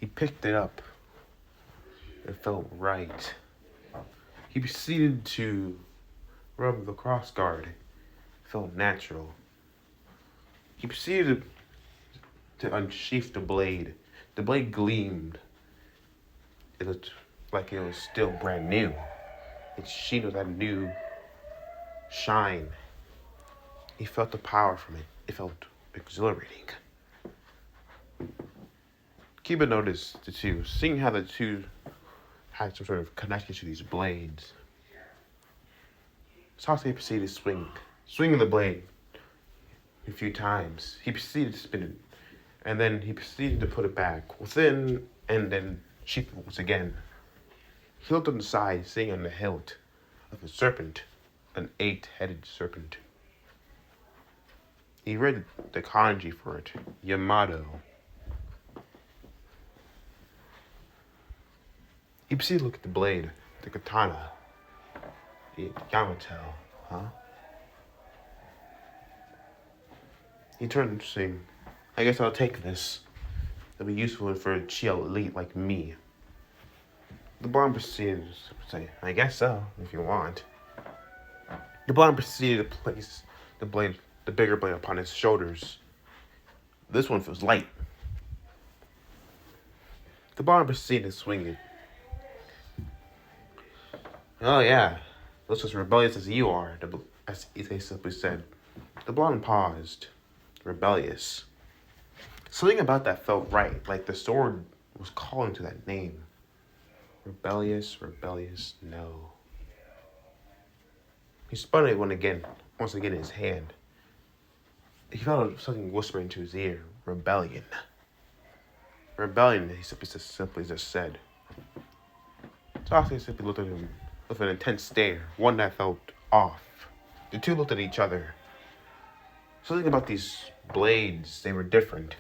[SPEAKER 1] He picked it up. It felt right. He proceeded to rub the cross guard. It felt natural. He proceeded to unsheath the blade. The blade gleamed. It looked like it was still brand new. Its sheen was that new shine. He felt the power from it. It felt exhilarating. Kiba noticed the two, seeing how the two had some sort of connection to these blades. Sasuke proceeded to swinging the blade a few times. He proceeded to spin it, and then he proceeded to put it back within, and then sheath it once again. He looked on the side, seeing on the hilt of a serpent, an 8-headed serpent. He read the kanji for it, Yamato. He proceeded to look at the blade, the katana, the Yamato, huh? He turned to sing, I guess I'll take this. It'll be useful for a chill elite like me. The blonde proceeded to say, I guess so, if you want. The blonde proceeded to place the bigger blade upon his shoulders. This one feels light. The blonde proceeded to swing it. Oh yeah, looks as rebellious as you are, as Issei simply said. The blonde paused, rebellious. Something about that felt right, like the sword was calling to that name. Rebellious, no. He spun it once again in his hand. He felt something whispering to his ear, rebellion. Rebellion, he simply just said. Sasuke simply looked at him with an intense stare, one that felt off. The two looked at each other. Something about these blades, they were different.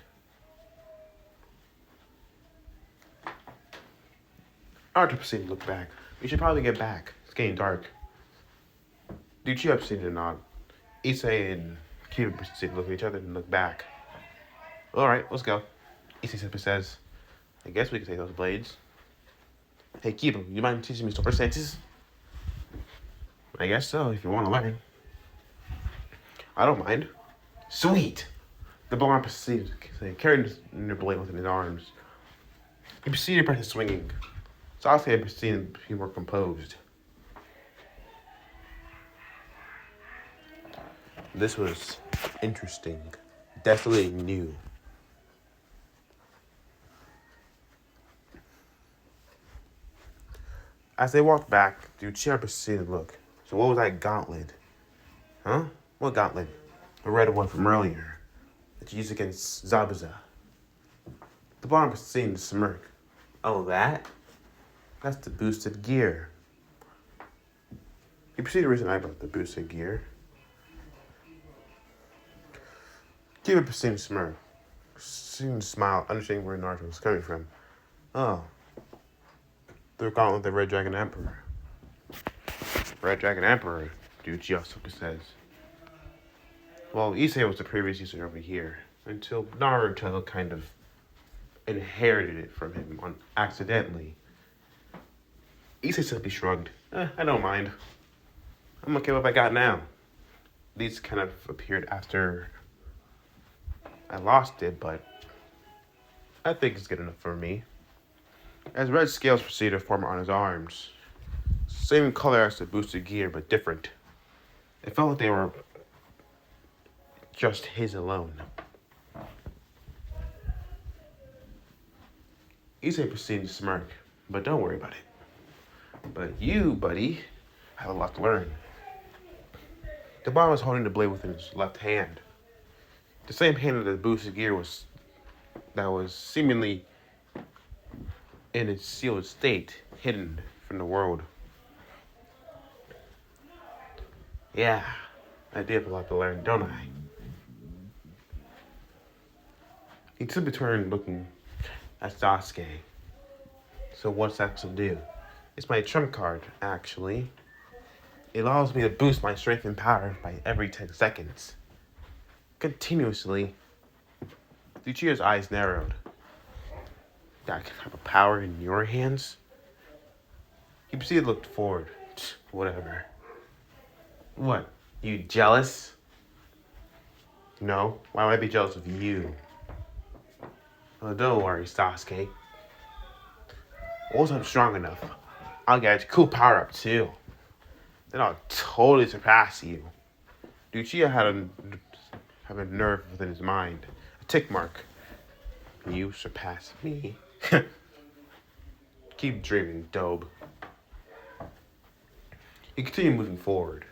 [SPEAKER 1] Naruto proceeded to look back. We should probably get back. It's getting dark. Duchiya proceeded to nod. Issei and Kiba proceeded to look at each other and look back. Alright, let's go. Issei simply says, I guess we can take those blades. Hey Kiba, you mind teaching me super senses? I guess so, if you want to learn. I don't mind. Sweet! The blonde proceeded to carry the blade within his arms. He proceeded to practice swinging. Sasuke proceeded to be more composed. This was interesting. Definitely new. As they walked back, Uchiha proceeded to look. So what was that gauntlet? Huh? What gauntlet? The red one from earlier that you used against Zabuza. The barn proceeded to smirk. Oh, that? That's the boosted gear. He proceeded to raise an eyebrow at the boosted gear. Kiba proceeded to smirk. Seemed to smile, understanding where Naruto was coming from. Oh. The gauntlet of the Red Dragon Emperor. Red Dragon Emperor, Uchiha says. Well, Issei was the previous user over here, until Naruto kind of inherited it from him accidentally. Issei simply shrugged. I don't mind. I'm okay with what I got now. These kind of appeared after I lost it, but I think it's good enough for me. As red scales proceeded to form on his arms, same color as the boosted gear, but different. It felt like they were just his alone. Issei proceeded to smirk, but don't worry about it. But you, buddy, have a lot to learn. The bomb was holding the blade within his left hand. The same hand that the boosted gear that was seemingly in its sealed state, hidden from the world. Yeah, I do have a lot to learn, don't I? He simply turned looking at Sasuke. So what's that to do? It's my trump card, actually. It allows me to boost my strength and power by every 10 seconds. Continuously. Uchiha's eyes narrowed. That type of power in your hands? He proceeded to look forward. Whatever. What? You jealous? No. Why would I be jealous of you? Oh, don't worry, Sasuke. Once I'm strong enough, I'll get a cool power up too. Then I'll totally surpass you. Uchiha had a nerve within his mind. A tick mark. You surpass me. Keep dreaming, Dobe. He continued moving forward.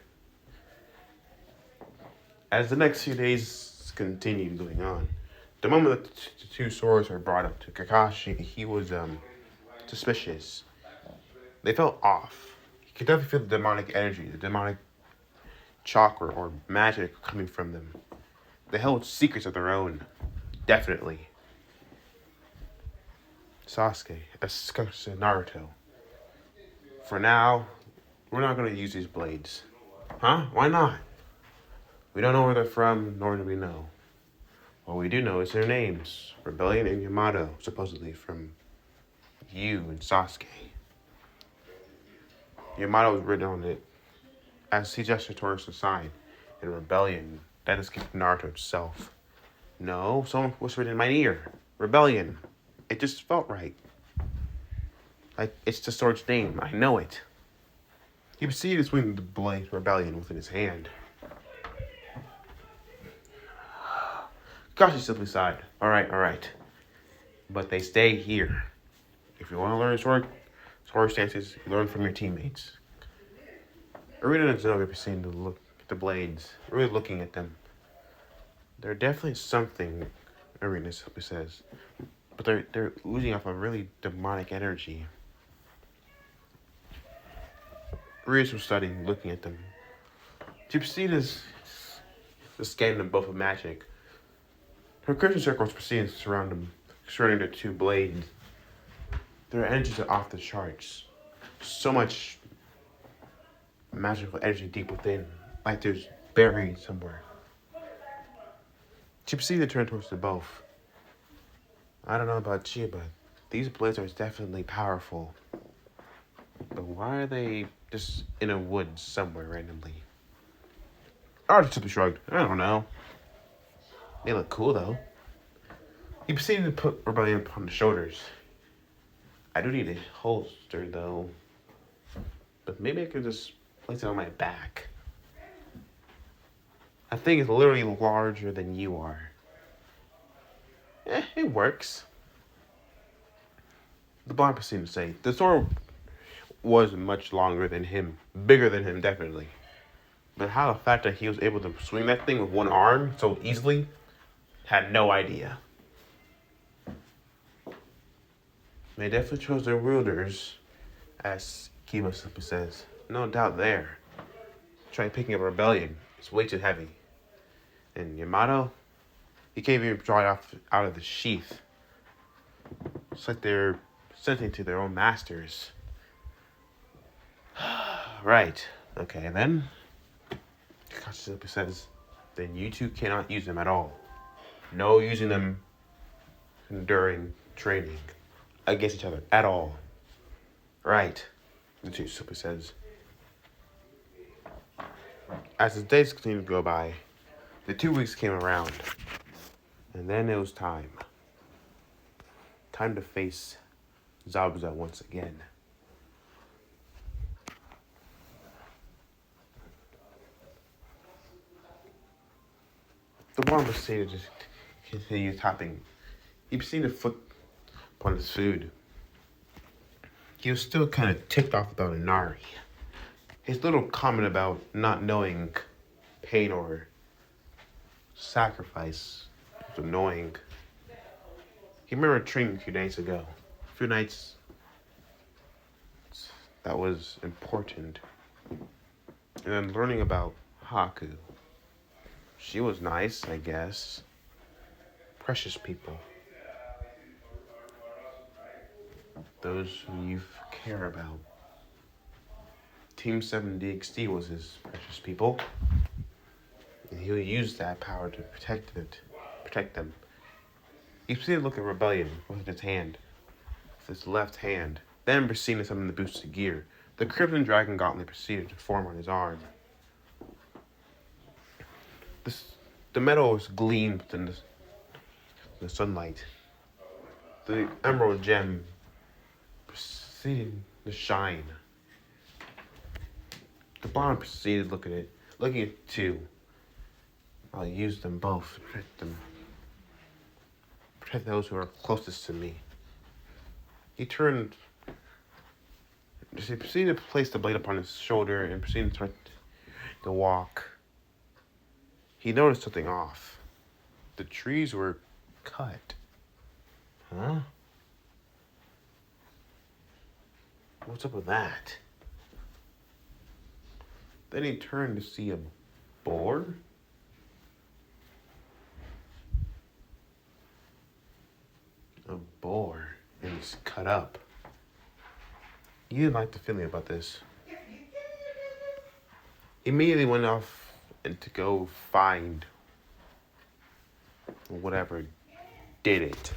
[SPEAKER 1] As the next few days continued going on, the moment that the two swords were brought up to Kakashi, he was suspicious. They felt off. He could definitely feel the demonic energy, the demonic chakra or magic coming from them. They held secrets of their own. Definitely. Sasuke, as Naruto. For now, we're not going to use these blades. Huh? Why not? We don't know where they're from, nor do we know. What we do know is their names. Rebellion and Yamato, supposedly from you and Sasuke. Yamato was written on it as he gestured towards the side. In Rebellion, that escaped Naruto himself. No, someone whispered in my ear. Rebellion. It just felt right. Like, it's the sword's name. I know it. He proceeded to swing the blade Rebellion within his hand. Kakashi simply sighed. Alright. But they stay here. If you want to learn sword stances, you learn from your teammates. Arina and Zenobia proceeded to look at the blades, really looking at them. They're definitely something, Arina simply says. But they're oozing off a really demonic energy. Rios was studying, looking at them. She proceeded to scan them both with magic. Her crimson circles proceeded to surround them, surrounding the two blades. Their energies are off the charts. So much magical energy deep within, like there's buried somewhere. She proceeded to turn towards them both. I don't know about you, but these blades are definitely powerful. But why are they just in a woods somewhere randomly? Naruto simply shrugged. I don't know. They look cool though. He proceeded to put Rebellion upon the shoulders. I do need a holster though. But maybe I could just place it on my back. I think it's literally larger than you are. It works. The bond proceeded to say, the sword was much longer than him. Bigger than him, definitely. But how the fact that he was able to swing that thing with one arm so easily, had no idea. They definitely chose their wielders, as Kiba says. No doubt there. Try picking up a rebellion. It's way too heavy. And Yamato, he can't even draw it out of the sheath. It's like they're sending to their own masters. Right. Okay, then Katsuki says, then you two cannot use them at all. No using them during training against each other at all. Right. The Katsuki says. As the days continued to go by, the 2 weeks came around. And then it was time. Time to face Zabuza once again. The one was saying to just continue tapping. He proceeded to foot upon his food. He was still kind of ticked off about Inari. His little comment about not knowing pain or sacrifice was annoying. He remembered training a few nights ago. A few nights that was important. And then learning about Haku. She was nice, I guess. Precious people. Those who you care about. Team 7 DXD was his precious people. And he would use that power to protect them. He proceeded to look at Rebellion with his hand. With his left hand. Then proceeded to summon the boosted gear. The Crimson Dragon Gauntlet proceeded to form on his arm. The metal was gleamed in the sunlight. The emerald gem proceeded to shine. The Bond proceeded to looking at it too. I'll use them both to protect them. Protect those who are closest to me. He proceeded to place the blade upon his shoulder and proceeded to start to walk. He noticed something off. The trees were cut. Huh? What's up with that? Then he turned to see a boar. A boar. And it's cut up. He didn't like the feeling about this. He immediately went off and to go find whatever did it.